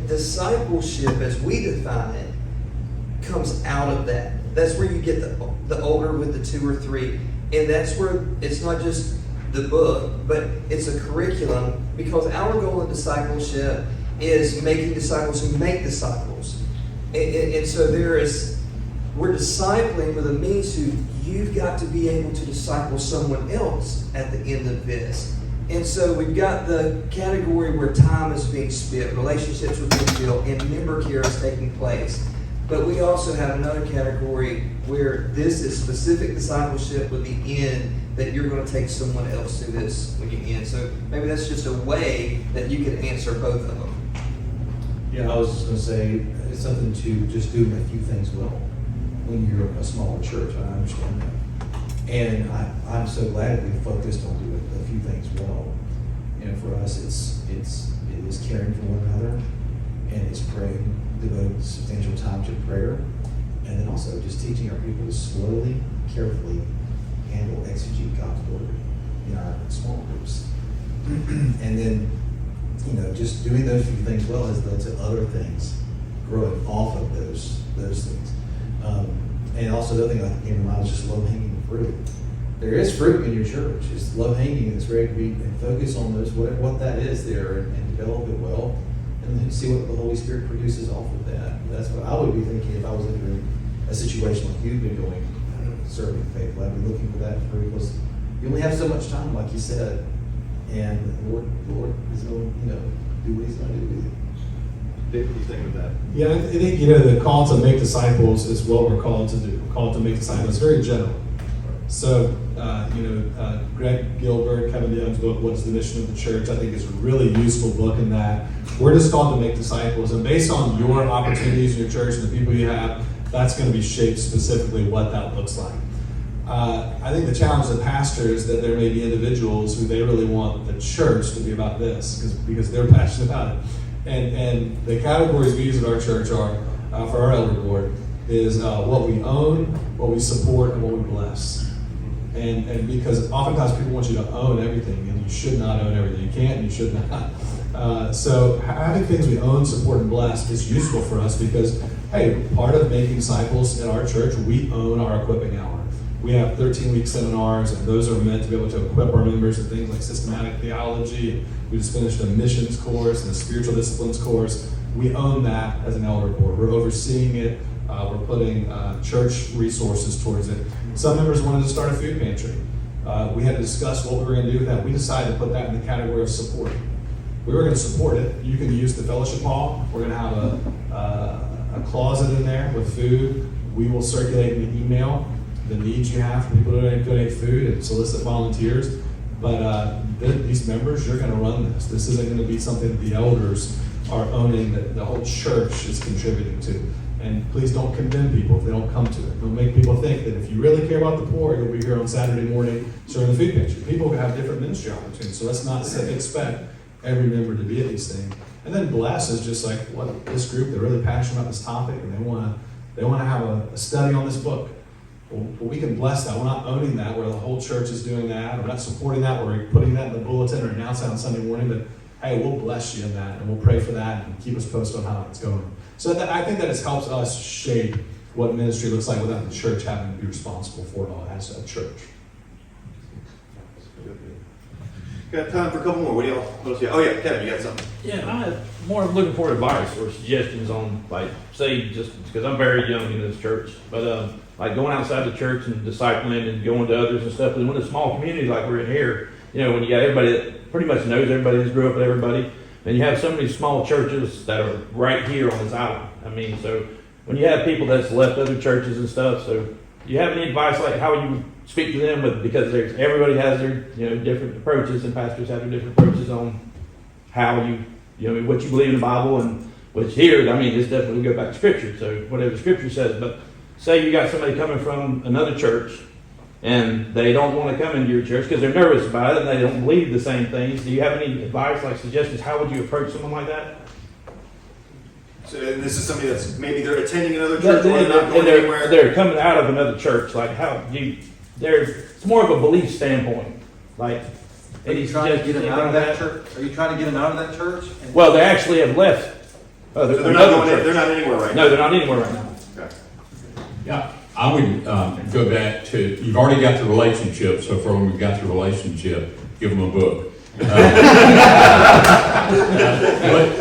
discipleship, as we define it, comes out of that. That's where you get the older with the 2 or 3. And that's where it's not just the book, but it's a curriculum, because our goal in discipleship is making disciples who make disciples. And so we're discipling with a means to, you've got to be able to disciple someone else at the end of this. And so we've got the category where time is being spent, relationships are being built, and member care is taking place. But we also have another category where this is specific discipleship with the end that you're going to take someone else through this when you end. So maybe that's just a way that you could answer both of them. Yeah, I was just gonna say, it's something to just do a few things well when you're a smaller church, I understand that. And I'm so glad we focused on doing a few things well. And for us, it is caring for one another, and it's praying, devoting substantial time to prayer, and then also just teaching our people to slowly, carefully handle, exegete God's word in our small groups. And then, just doing those few things well has led to other things growing off of those things. And also the other thing I came to mind was just low-hanging fruit. There is fruit in your church. It's low-hanging, and it's ready to be, and focus on those, what that is there, and develop it well, and then see what the Holy Spirit produces off of that. That's what I would be thinking if I was entering a situation like you've been doing, serving faithfully. I'd be looking for that fruit, because you only have so much time, like you said, and the Lord is going to, do what He's going to do with you. Dave, what do you think of that? Yeah, I think, the call to make disciples is what we're called to do. We're called to make disciples. It's very general. So, Greg Gilbert, Kevin Young's book, What's the Mission of the Church, I think is a really useful book in that we're just called to make disciples. And based on your opportunities in your church and the people you have, that's going to be shaped specifically what that looks like. I think the challenge of the pastor is that there may be individuals who they really want the church to be about this because they're passionate about it. And the categories we use at our church are, for our elder board, is what we own, what we support, and what we bless. And because oftentimes people want you to own everything, and you should not own everything. You can't, and you should not. So having things we own, support, and bless is useful for us because, hey, part of making disciples in our church, we own our equipping hour. We have 13-week seminars, and those are meant to be able to equip our members in things like systematic theology. We just finished a missions course and a spiritual disciplines course. We own that as an elder board. We're overseeing it. We're putting church resources towards it. Some members wanted to start a food pantry. We had to discuss what we were going to do with that. We decided to put that in the category of support. We were going to support it. You can use the fellowship hall. We're going to have a closet in there with food. We will circulate in the email the needs you have for people to donate food and solicit volunteers. But these members, you're going to run this. This isn't going to be something that the elders are owning, that the whole church is contributing to. And please don't condemn people if they don't come to it. Don't make people think that if you really care about the poor, you'll be here on Saturday morning serving the food pantry. People have different ministry opportunities, so let's not expect every member to be at these things. And then bless is just like, what, this group, they're really passionate about this topic, and they want to have a study on this book. Well, we can bless that. We're not owning that where the whole church is doing that. We're not supporting that. We're putting that in the bulletin or announcing it on Sunday morning. But hey, we'll bless you in that, and we'll pray for that, and keep us posted on how it's going. So I think that it helps us shape what ministry looks like without the church having to be responsible for it all as a church. Got time for a couple more. What else you got? Oh yeah, Kevin, you got something? Yeah, I'm more looking for advice or suggestions on, like, say, just because I'm very young in this church, but like going outside the church and discipling and going to others and stuff. And when a small community like we're in here, when you got everybody that pretty much knows everybody, just grew up with everybody, and you have so many small churches that are right here on this island. I mean, so when you have people that's left other churches and stuff, so do you have any advice, like how you speak to them because everybody has their different approaches, and pastors have their different approaches on how what you believe in the Bible, and which here, I mean, this definitely go back to Scripture, so whatever Scripture says. But say you got somebody coming from another church, and they don't want to come into your church because they're nervous about it, and they don't believe the same things. Do you have any advice, like suggestions? How would you approach someone like that? So and this is somebody that's maybe they're attending another church or they're not going they're, anywhere. they're coming out of another church. Like it's more of a belief standpoint. Like, Are you trying to get them out of that church? Are you trying to get them out of that church? Well, they actually have left. So they're not going. They're not anywhere right now. No, they're not anywhere right now. Okay. Yeah, I would go back to, you've already got the relationship, so for when we've got the relationship, give them a book. But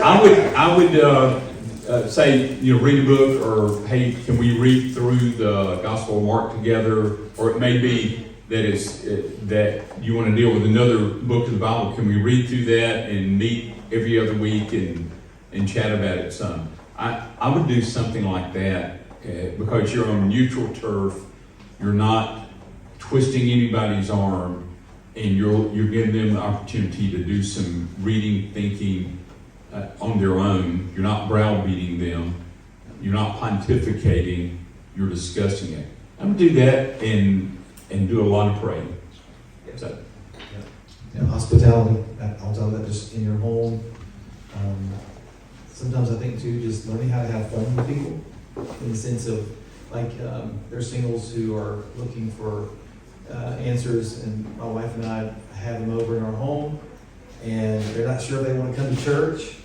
I would say, read a book, or hey, can we read through the Gospel of Mark together? Or it may be that you want to deal with another book of the Bible. Can we read through that and meet every other week and chat about it some? I would do something like that because you're on neutral turf. You're not twisting anybody's arm, and you're giving them the opportunity to do some reading, thinking on their own. You're not browbeating them. You're not pontificating. You're discussing it. I'm gonna do that and do a lot of praying. So, Hospitality, I'll tell that just in your home. Sometimes I think too, just learning how to have fun with people, in the sense of, like, there's singles who are looking for answers, and my wife and I have them over in our home, and they're not sure they want to come to church,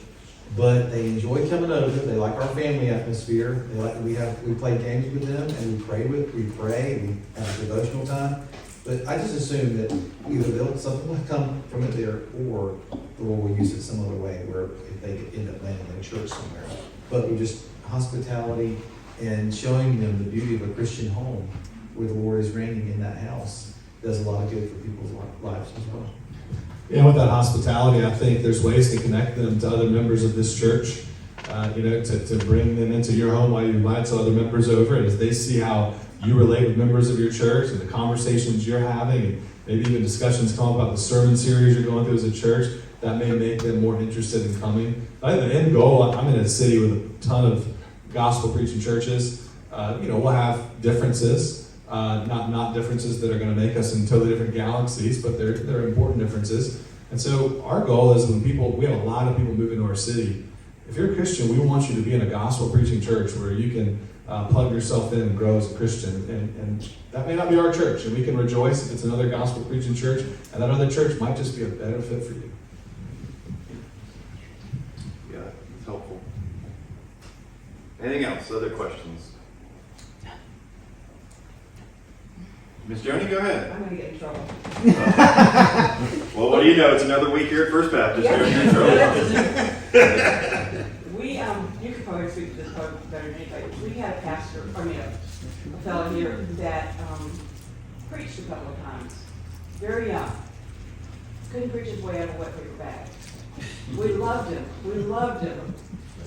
but they enjoy coming over. They like our family atmosphere. They like we play games with them, and we pray, and we have a devotional time. But I just assume that either something will come from it there, or the Lord will use it some other way, where if they could end up landing in a church somewhere. But we just hospitality and showing them the beauty of a Christian home, where the Lord is reigning in that house, does a lot of good for people's lives as well. Yeah, with that hospitality, I think there's ways to connect them to other members of this church, to bring them into your home while you invite some other members over, and as they see how you relate with members of your church and the conversations you're having, and maybe even discussions come about the sermon series you're going through as a church, that may make them more interested in coming. I think the end goal, I'm in a city with a ton of gospel preaching churches. We'll have differences, not differences that are going to make us in totally different galaxies, but they're important differences. And so our goal is we have a lot of people moving to our city. If you're a Christian, we want you to be in a gospel preaching church where you can plug yourself in and grow as a Christian. And that may not be our church, and we can rejoice if it's another gospel preaching church, and that other church might just be a better fit for you. Yeah, it's helpful. Anything else? Other questions? Ms. Joni, go ahead. I'm gonna get in trouble. Well, what do you know? It's another week here at First Baptist. You're in trouble. You could probably speak to this part better than anybody. We had a pastor, a fellow here that preached a couple of times, very young. Couldn't preach his way out of a wet paper bag. We loved him.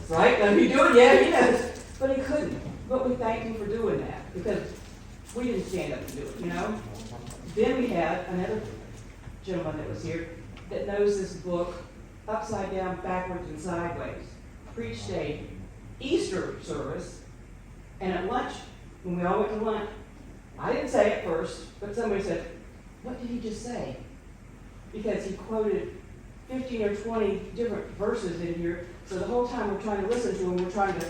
Right? Let me do it, yeah, he does. But he couldn't. But we thanked him for doing that, because we didn't stand up and do it, Then we had another gentleman that was here that knows this book upside down, backwards, and sideways. Preached a Easter service, and at lunch, when we all went to lunch, I didn't say it first, but somebody said, "What did he just say?" Because he quoted 15 or 20 different verses in here, so the whole time we're trying to listen to him, we're trying to,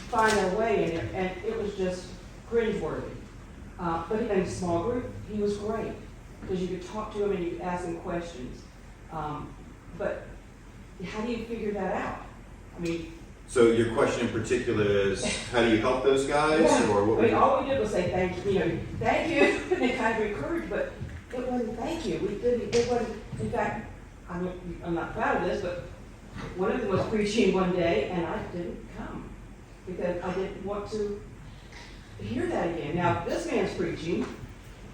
find our way in it, and it was just cringeworthy. But in a small group, he was great, because you could talk to him and you could ask him questions. But how do you figure that out? So your question in particular is, how do you help those guys? Yeah. Or what? All we did was say thank you, and it kind of encouraged, but it wasn't thank you. It wasn't, in fact, I'm not proud of this, but one of them was preaching one day, and I didn't come, because I didn't want to hear that again. Now, if this man's preaching,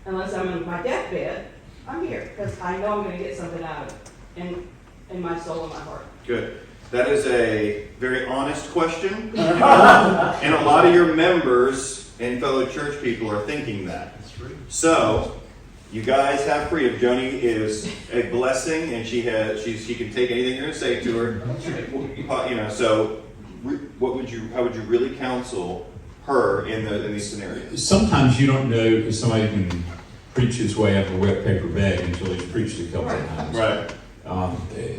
unless I'm on my deathbed, I'm here, because I know I'm going to get something out of it, in my soul and my heart. Good. That is a very honest question. And a lot of your members and fellow church people are thinking that. So, you guys have freedom. Joni is a blessing, and she can take anything you're going to say to her. So how would you really counsel her in these scenarios? sometimes you don't know if somebody can preach his way out of a wet paper bag until he's preached a couple of times. Right.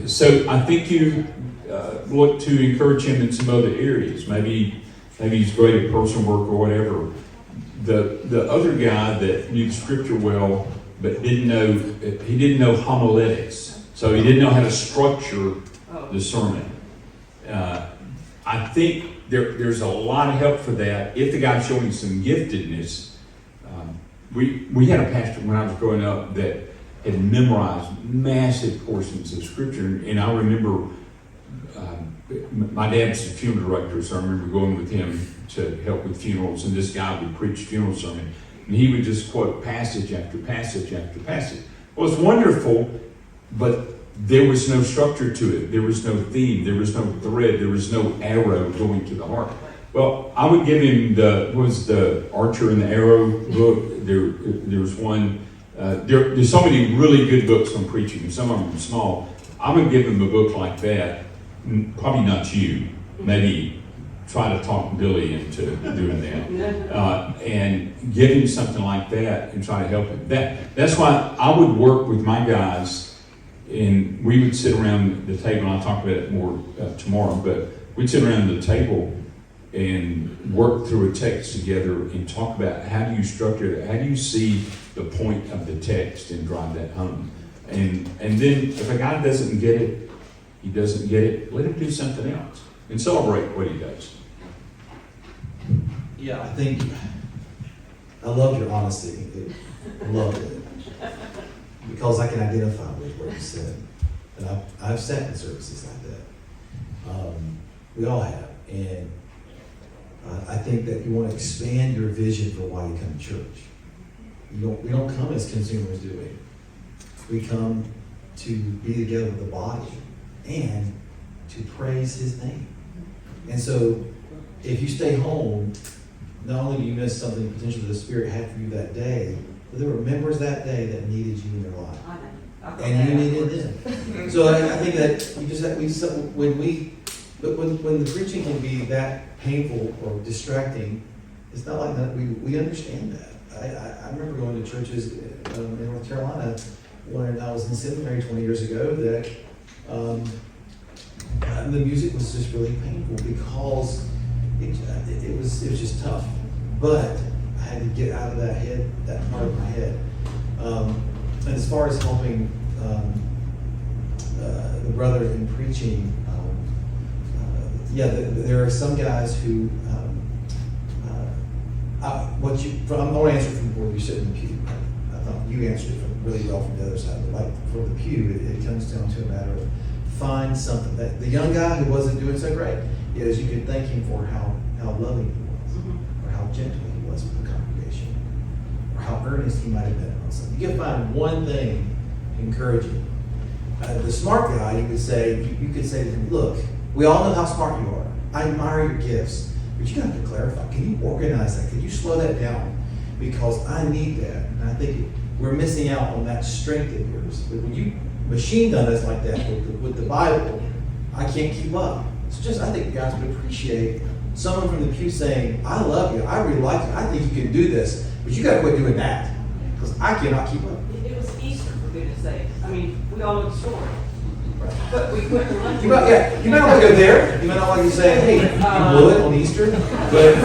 So I think you look to encourage him in some other areas. Maybe he's great at personal work or whatever. The other guy that knew the scripture well, but didn't know homiletics, so he didn't know how to structure the sermon. I think there's a lot of help for that if the guy's showing some giftedness. We had a pastor when I was growing up that had memorized massive portions of scripture, and I remember my dad's a funeral director, so I remember going with him to help with funerals, and this guy would preach funeral sermon, and he would just quote passage after passage after passage. Well, it's wonderful, but there was no structure to it. There was no theme. There was no thread. There was no arrow going to the heart. Well, I would give him the Archer and the Arrow book. There's one. There's so many really good books on preaching. Some of them are small. I would give him a book like that. Probably not you. Maybe try to talk Billy into doing that, and give him something like that and try to help him. That's why I would work with my guys, and we would sit around the table. And I'll talk about it more tomorrow, but we'd sit around the table and work through a text together and talk about how do you structure it, how do you see the point of the text and drive that home. And then if a guy doesn't get it, he doesn't get it, let him do something else and celebrate what he does. Yeah, I think, I love your honesty. I love it. Because I can identify with what you said. And I've sat in services like that. We all have. And I think that you want to expand your vision for why you come to church. We don't come as consumers, do we? We come to be together with the body and to praise His name. And so, if you stay home, not only do you miss something potentially the Spirit had for you that day, but there were members that day that needed you in their life. And you needed them. So I think that you just have, when the preaching can be that painful or distracting, it's not like that. We understand that. I remember going to churches in North Carolina when I was in seminary 20 years ago that the music was just really painful because it was just tough. But I had to get out of that part of my head. And as far as helping the brother in preaching, there are some guys who, I'm going to answer from where you sit in the pew. I thought you answered it really well from the other side. But like for the pew, it comes down to a matter of find something. That the young guy who wasn't doing so great, is you could thank him for how loving he was, or how gentle he was with the congregation, or how earnest he might have been on something. You can find one thing to encourage him. The smart guy, you could say to him, look, we all know how smart you are. I admire your gifts, but you have to clarify. Can you organize that? Can you slow that down? Because I need that. And I think we're missing out on that strength of yours. But when you machine gun us like that with the Bible, I can't keep up. I think you guys would appreciate someone from the pew saying, I love you, I really like you, I think you can do this, but you got to quit doing that, because I cannot keep up. It was Easter, for goodness sakes. I mean, we all know the story. But we went to lunch. You might not want to go there. You might not want to say, hey, you blew it on Easter, but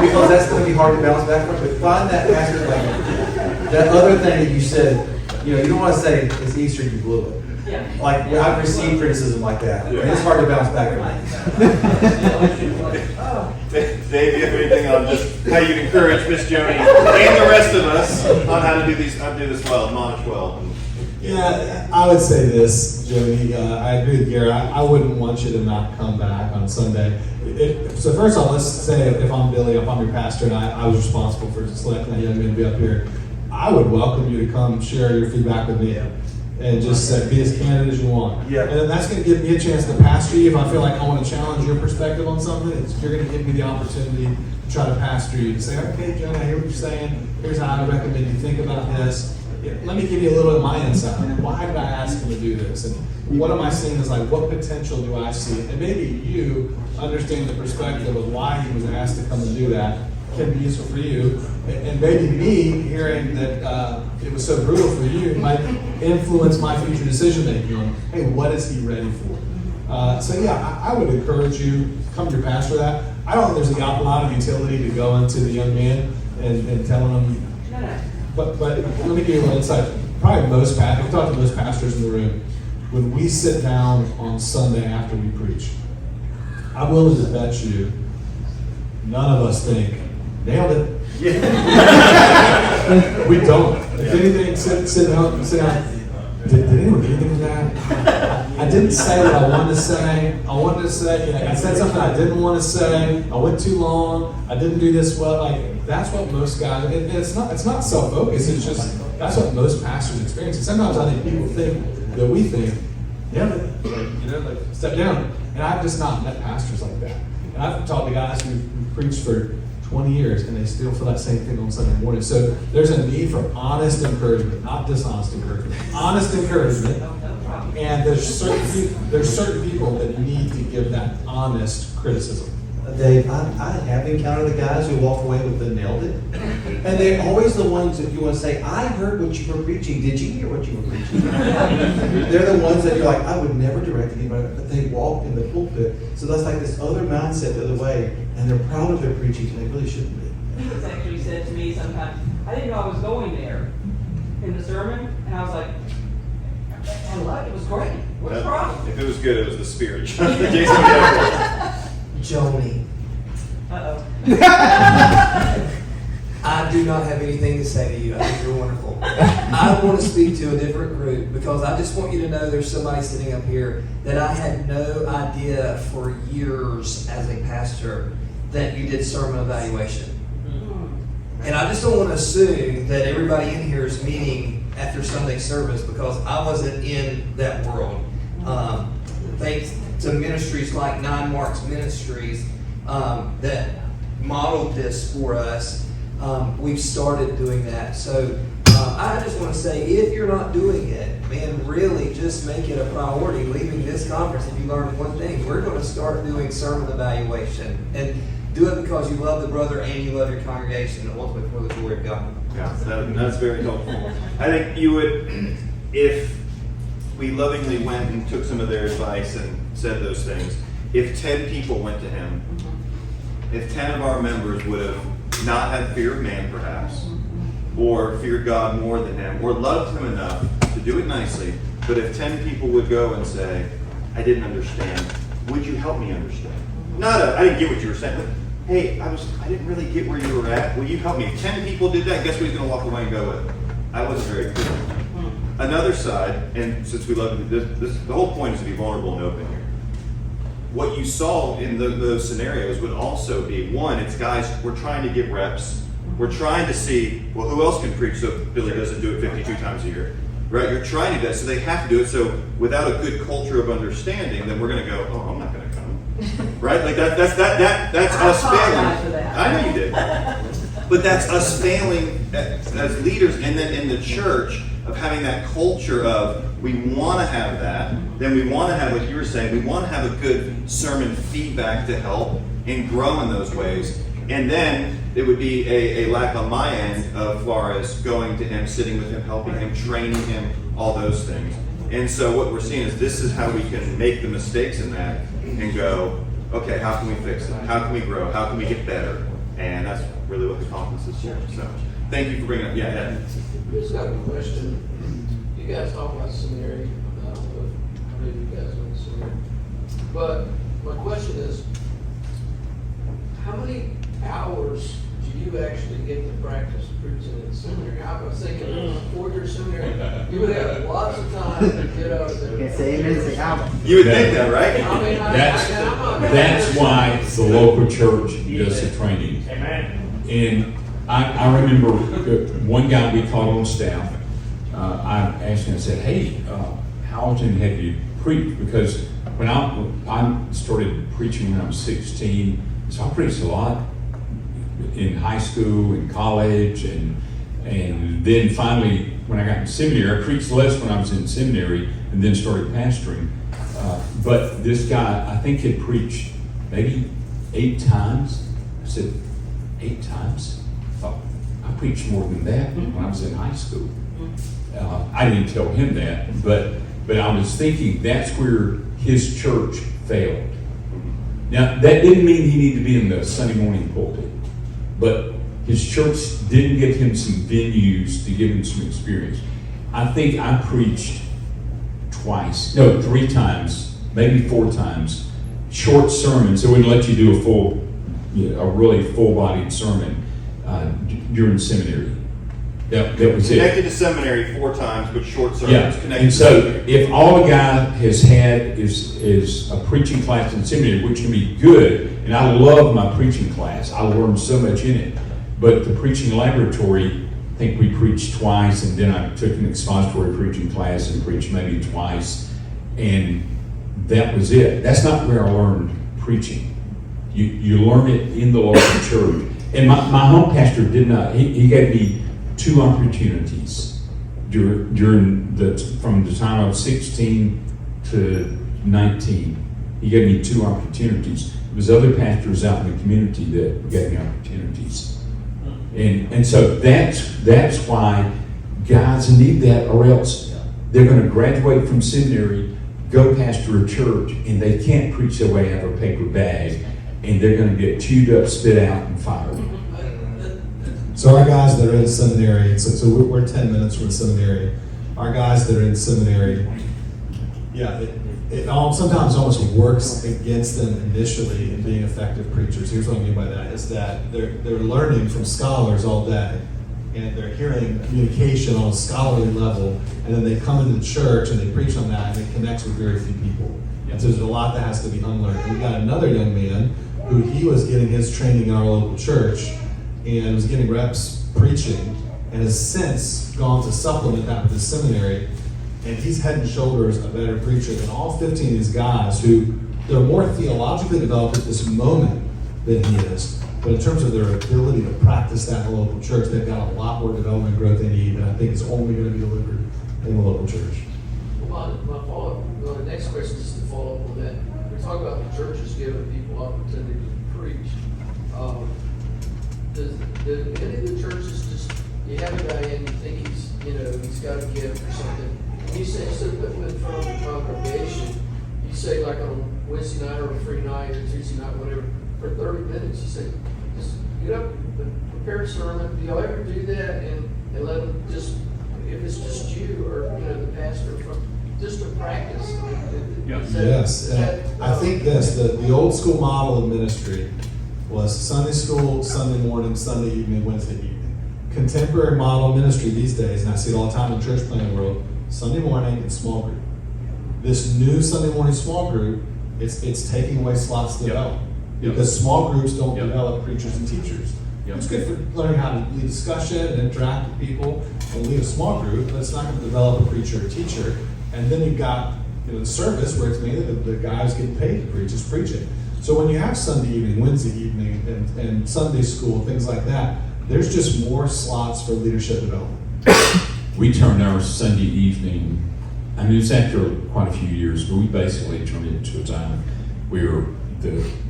because that's going to be hard to bounce back from. But find that pastor, like that other thing that you said. You don't want to say it's Easter, you blew it. Yeah. Like I've received criticism like that, and it's hard to bounce back from. Dave, do you have anything on just how you'd encourage Miss Joni and the rest of us on how to do this well, admonish well? Yeah, I would say this, Joni. I agree with Gary. I wouldn't want you to not come back on Sunday. So first off, let's say if I'm Billy, if I'm your pastor, and I was responsible for selecting a young man to be up here, I would welcome you to come share your feedback with me. And just be as candid as you want. Yeah. And then that's going to give me a chance to pastor you. If I feel like I want to challenge your perspective on something, you're going to give me the opportunity to try to pastor you, to say, okay, John, I hear what you're saying. Here's how I recommend you think about this. Let me give you a little of my insight. Why did I ask him to do this? And what am I seeing is like, what potential do I see? And maybe you understand the perspective of why he was asked to come and do that can be useful for you. And maybe me hearing that it was so brutal for you might influence my future decision making on, hey, what is he ready for? I would encourage you, come to your pastor that. I don't think there's a lot of utility to go into the young man and telling him. But let me give you a little insight. Probably most pastors, we talk to most pastors in the room, when we sit down on Sunday after we preach, I'm willing to bet you none of us think, nailed it. We don't. If anything, sit down. Did anyone get anything from that? I didn't say what I wanted to say. I said something I didn't want to say. I went too long. I didn't do this well. Like that's what most guys. It's not self-focused. It's just that's what most pastors experience. And sometimes I think people think that we think, yeah, like step down. And I've just not met pastors like that. And I've talked to guys who've preached for 20 years and they still feel that same thing on Sunday morning. So there's a need for honest encouragement, not dishonest encouragement. Honest encouragement. And there's certain people that need to give that honest criticism. Dave, I have encountered the guys who walk away with the nailed it. And they're always the ones that you want to say, I heard what you were preaching. Did you hear what you were preaching? They're the ones that you're like, I would never direct anybody, but they walk in the pulpit. So that's like this other mindset the other way, and they're proud of their preaching, and they really shouldn't be. He was actually said to me sometimes, I didn't know I was going there in the sermon, and I was like, I loved it, it was great. What's the problem? If it was good, it was the spirit. Jason, Joni, Uh-oh. I do not have anything to say to you. I think you're wonderful. I want to speak to a different group because I just want you to know there's somebody sitting up here that I had no idea for years as a pastor that you did sermon evaluation. And I just don't want to assume that everybody in here is meeting after Sunday service because I wasn't in that world. Thanks to ministries like Nine Marks Ministries that modeled this for us, we've started doing that. So I just want to say, if you're not doing it, man, really just make it a priority. Leaving this conference, if you learned one thing, we're going to start doing sermon evaluation. And do it because you love the brother and you love your congregation, and ultimately for the glory of God. Yeah, that's very helpful. I think you would, if we lovingly went and took some of their advice and said those things, if 10 people went to him, if 10 of our members would have not had fear of man perhaps, or feared God more than him, or loved him enough to do it nicely, but if 10 people would go and say, I didn't understand, would you help me understand? I didn't get what you were saying, but hey, I didn't really get where you were at. Will you help me? If 10 people did that, guess what he's going to walk away and go with? I wasn't very clear. Another side, and since we love this, the whole point is to be vulnerable and open here. What you saw in those scenarios would also be, one, it's guys, we're trying to get reps. We're trying to see, well, who else can preach so Billy doesn't do it 52 times a year? Right? You're trying to do that, so they have to do it. So without a good culture of understanding, then we're going to go, oh, I'm not going to come. Right? Like that's us failing. I know you did. But that's us failing as leaders, and then in the church of having that culture of we want to have that, then we want to have, like you were saying, we want to have a good sermon feedback to help and grow in those ways. And then it would be a lack on my end of far as going to him, sitting with him, helping him, training him, all those things. And so what we're seeing is this is how we can make the mistakes in that and go, okay, how can we fix it? How can we grow? How can we get better? And that's really what the conference is for. So thank you for bringing up. Yeah, Ed. Just got a question. You guys talk about seminary. I don't know if how many of you guys went to seminary. But my question is, how many hours do you actually get to practice preaching in seminary? I was thinking, 4-year seminary, you would have lots of time to get out of there. You would think that, right? I mean, That's why the local church does the training. Amen. And I remember one guy we called on staff, I asked him, I said, hey, how often have you preached? Because when I started preaching when I was 16, so I preached a lot in high school and college, and then finally when I got in seminary, I preached less when I was in seminary and then started pastoring. But this guy, I think, had preached maybe 8 times. I said, 8 times? I thought, I preached more than that when I was in high school. I didn't tell him that, but I was thinking that's where his church failed. Now, that didn't mean he needed to be in the Sunday morning pulpit, but his church didn't give him some venues to give him some experience. I think I preached 3 times, maybe 4 times, short sermons. It wouldn't let you do a really full-bodied sermon during seminary. That was it. Connected to seminary 4 times, but short sermons. Yeah, Connected and to so seminary. if all a guy has had is a preaching class in seminary, which can be good, and I love my preaching class, I learned so much in it, but the preaching laboratory, I think we preached twice, and then I took an expository preaching class and preached maybe twice, and that was it. That's not where I learned preaching. You learn it in the local church. And my home pastor did not, he gave me 2 opportunities during from the time I was 16 to 19. He gave me 2 opportunities. There was other pastors out in the community that gave me opportunities. And so that's why guys need that, or else they're going to graduate from seminary, go pastor a church, and they can't preach their way out of a paper bag, and they're going to get chewed up, spit out, and fired. So our guys that are in seminary, so we're 10 minutes from seminary. Our guys that are in seminary, yeah, it sometimes almost works against them initially in being effective preachers. Here's what I mean by that, is that they're learning from scholars all day, and they're hearing communication on a scholarly level, and then they come into the church and they preach on that, and it connects with very few people. And so there's a lot that has to be unlearned. And we got another young man who he was getting his training in our local church, and was getting reps preaching, and has since gone to supplement that with his seminary, and he's head and shoulders a better preacher than all 15 of these guys who, they're more theologically developed at this moment than he is, but in terms of their ability to practice that in the local church, they've got a lot more development and growth they need, and I think it's only going to be delivered in the local church. Well, my follow-up, the next question is to follow up on that. We talk about the churches giving people opportunity to preach. Do any of the churches just, you have a guy in, you think he's got a gift or something, and you say, instead of putting him in front of the congregation, you say like on a Wednesday night or a free night or Tuesday night, whatever, for 30 minutes, you say, just get up and prepare a sermon. Do y'all ever do that and let them just, if it's just you or, the pastor, just to practice? Yes, and I think the old school model of ministry was Sunday school, Sunday morning, Sunday evening, Wednesday evening. Contemporary model ministry these days, and I see it all the time in the church planting world, Sunday morning and small group. This new Sunday morning small group, it's taking away slots to develop. Because small groups don't develop preachers and teachers. It's good for learning how to lead discussion and interact with people and lead a small group, but it's not going to develop a preacher or teacher. And then you've got the service where it's mainly the guy who's getting paid to preach is preaching. So when you have Sunday evening, Wednesday evening, and Sunday school, things like that, there's just more slots for leadership development. We turned our Sunday evening, I mean, it was after quite a few years, but we basically turned it into a time where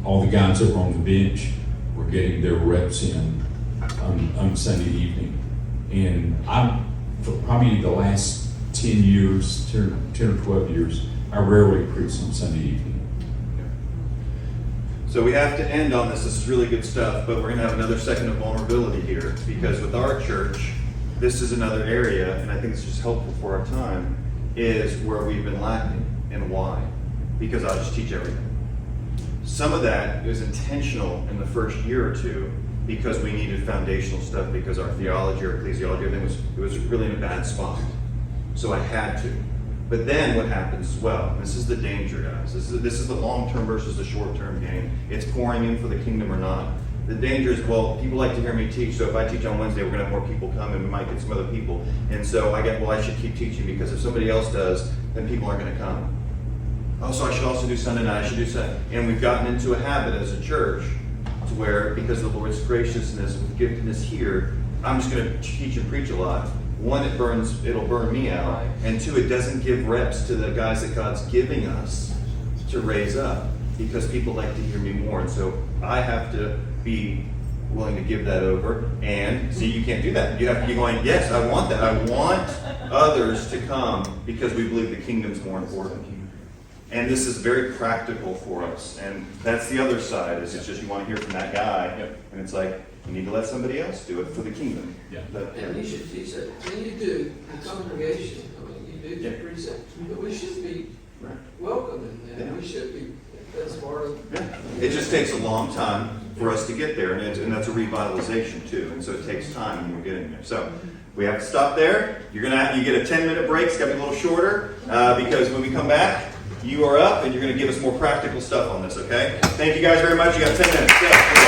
all the guys that were on the bench were getting their reps in on Sunday evening. And for probably the last 10 years, 10 or 12 years, I rarely preach on Sunday evening. So we have to end on this. This is really good stuff, but we're going to have another second of vulnerability here, because with our church, this is another area, and I think it's just helpful for our time, is where we've been lacking. And why? Because I'll just teach everything. Some of that is intentional in the first year or two because we needed foundational stuff, because our theology or ecclesiology, everything was really in a bad spot. So I had to. But then what happens as well, and this is the danger, guys. This is the long-term versus the short-term game. It's pouring in for the kingdom or not. The danger is, well, people like to hear me teach, so if I teach on Wednesday, we're going to have more people come, and we might get some other people. And so I should keep teaching, because if somebody else does, then people aren't going to come. Oh, so I should also do Sunday night, I should do Sunday. And we've gotten into a habit as a church to where, because of the Lord's graciousness and giftedness here, I'm just going to teach and preach a lot. One, it'll burn me out. And two, it doesn't give reps to the guys that God's giving us to raise up, because people like to hear me more. And so I have to be willing to give that over. And see, you can't do that. You have to be going, yes, I want that. I want others to come because we believe the kingdom's more important. And this is very practical for us. And that's the other side, is it's just you want to hear from that guy. And it's like, you need to let somebody else do it for the kingdom. And you should teach that. And you do, the congregation, you do preach that. But we should be welcoming that. We should be, that's part of. It just takes a long time for us to get there, and that's a revitalization too. And so it takes time when we're getting there. So we have to stop there. You get a 10-minute break. It's got to be a little shorter, because when we come back, you are up, and you're going to give us more practical stuff on this, okay? Thank you guys very much. You got 10 minutes. Yeah.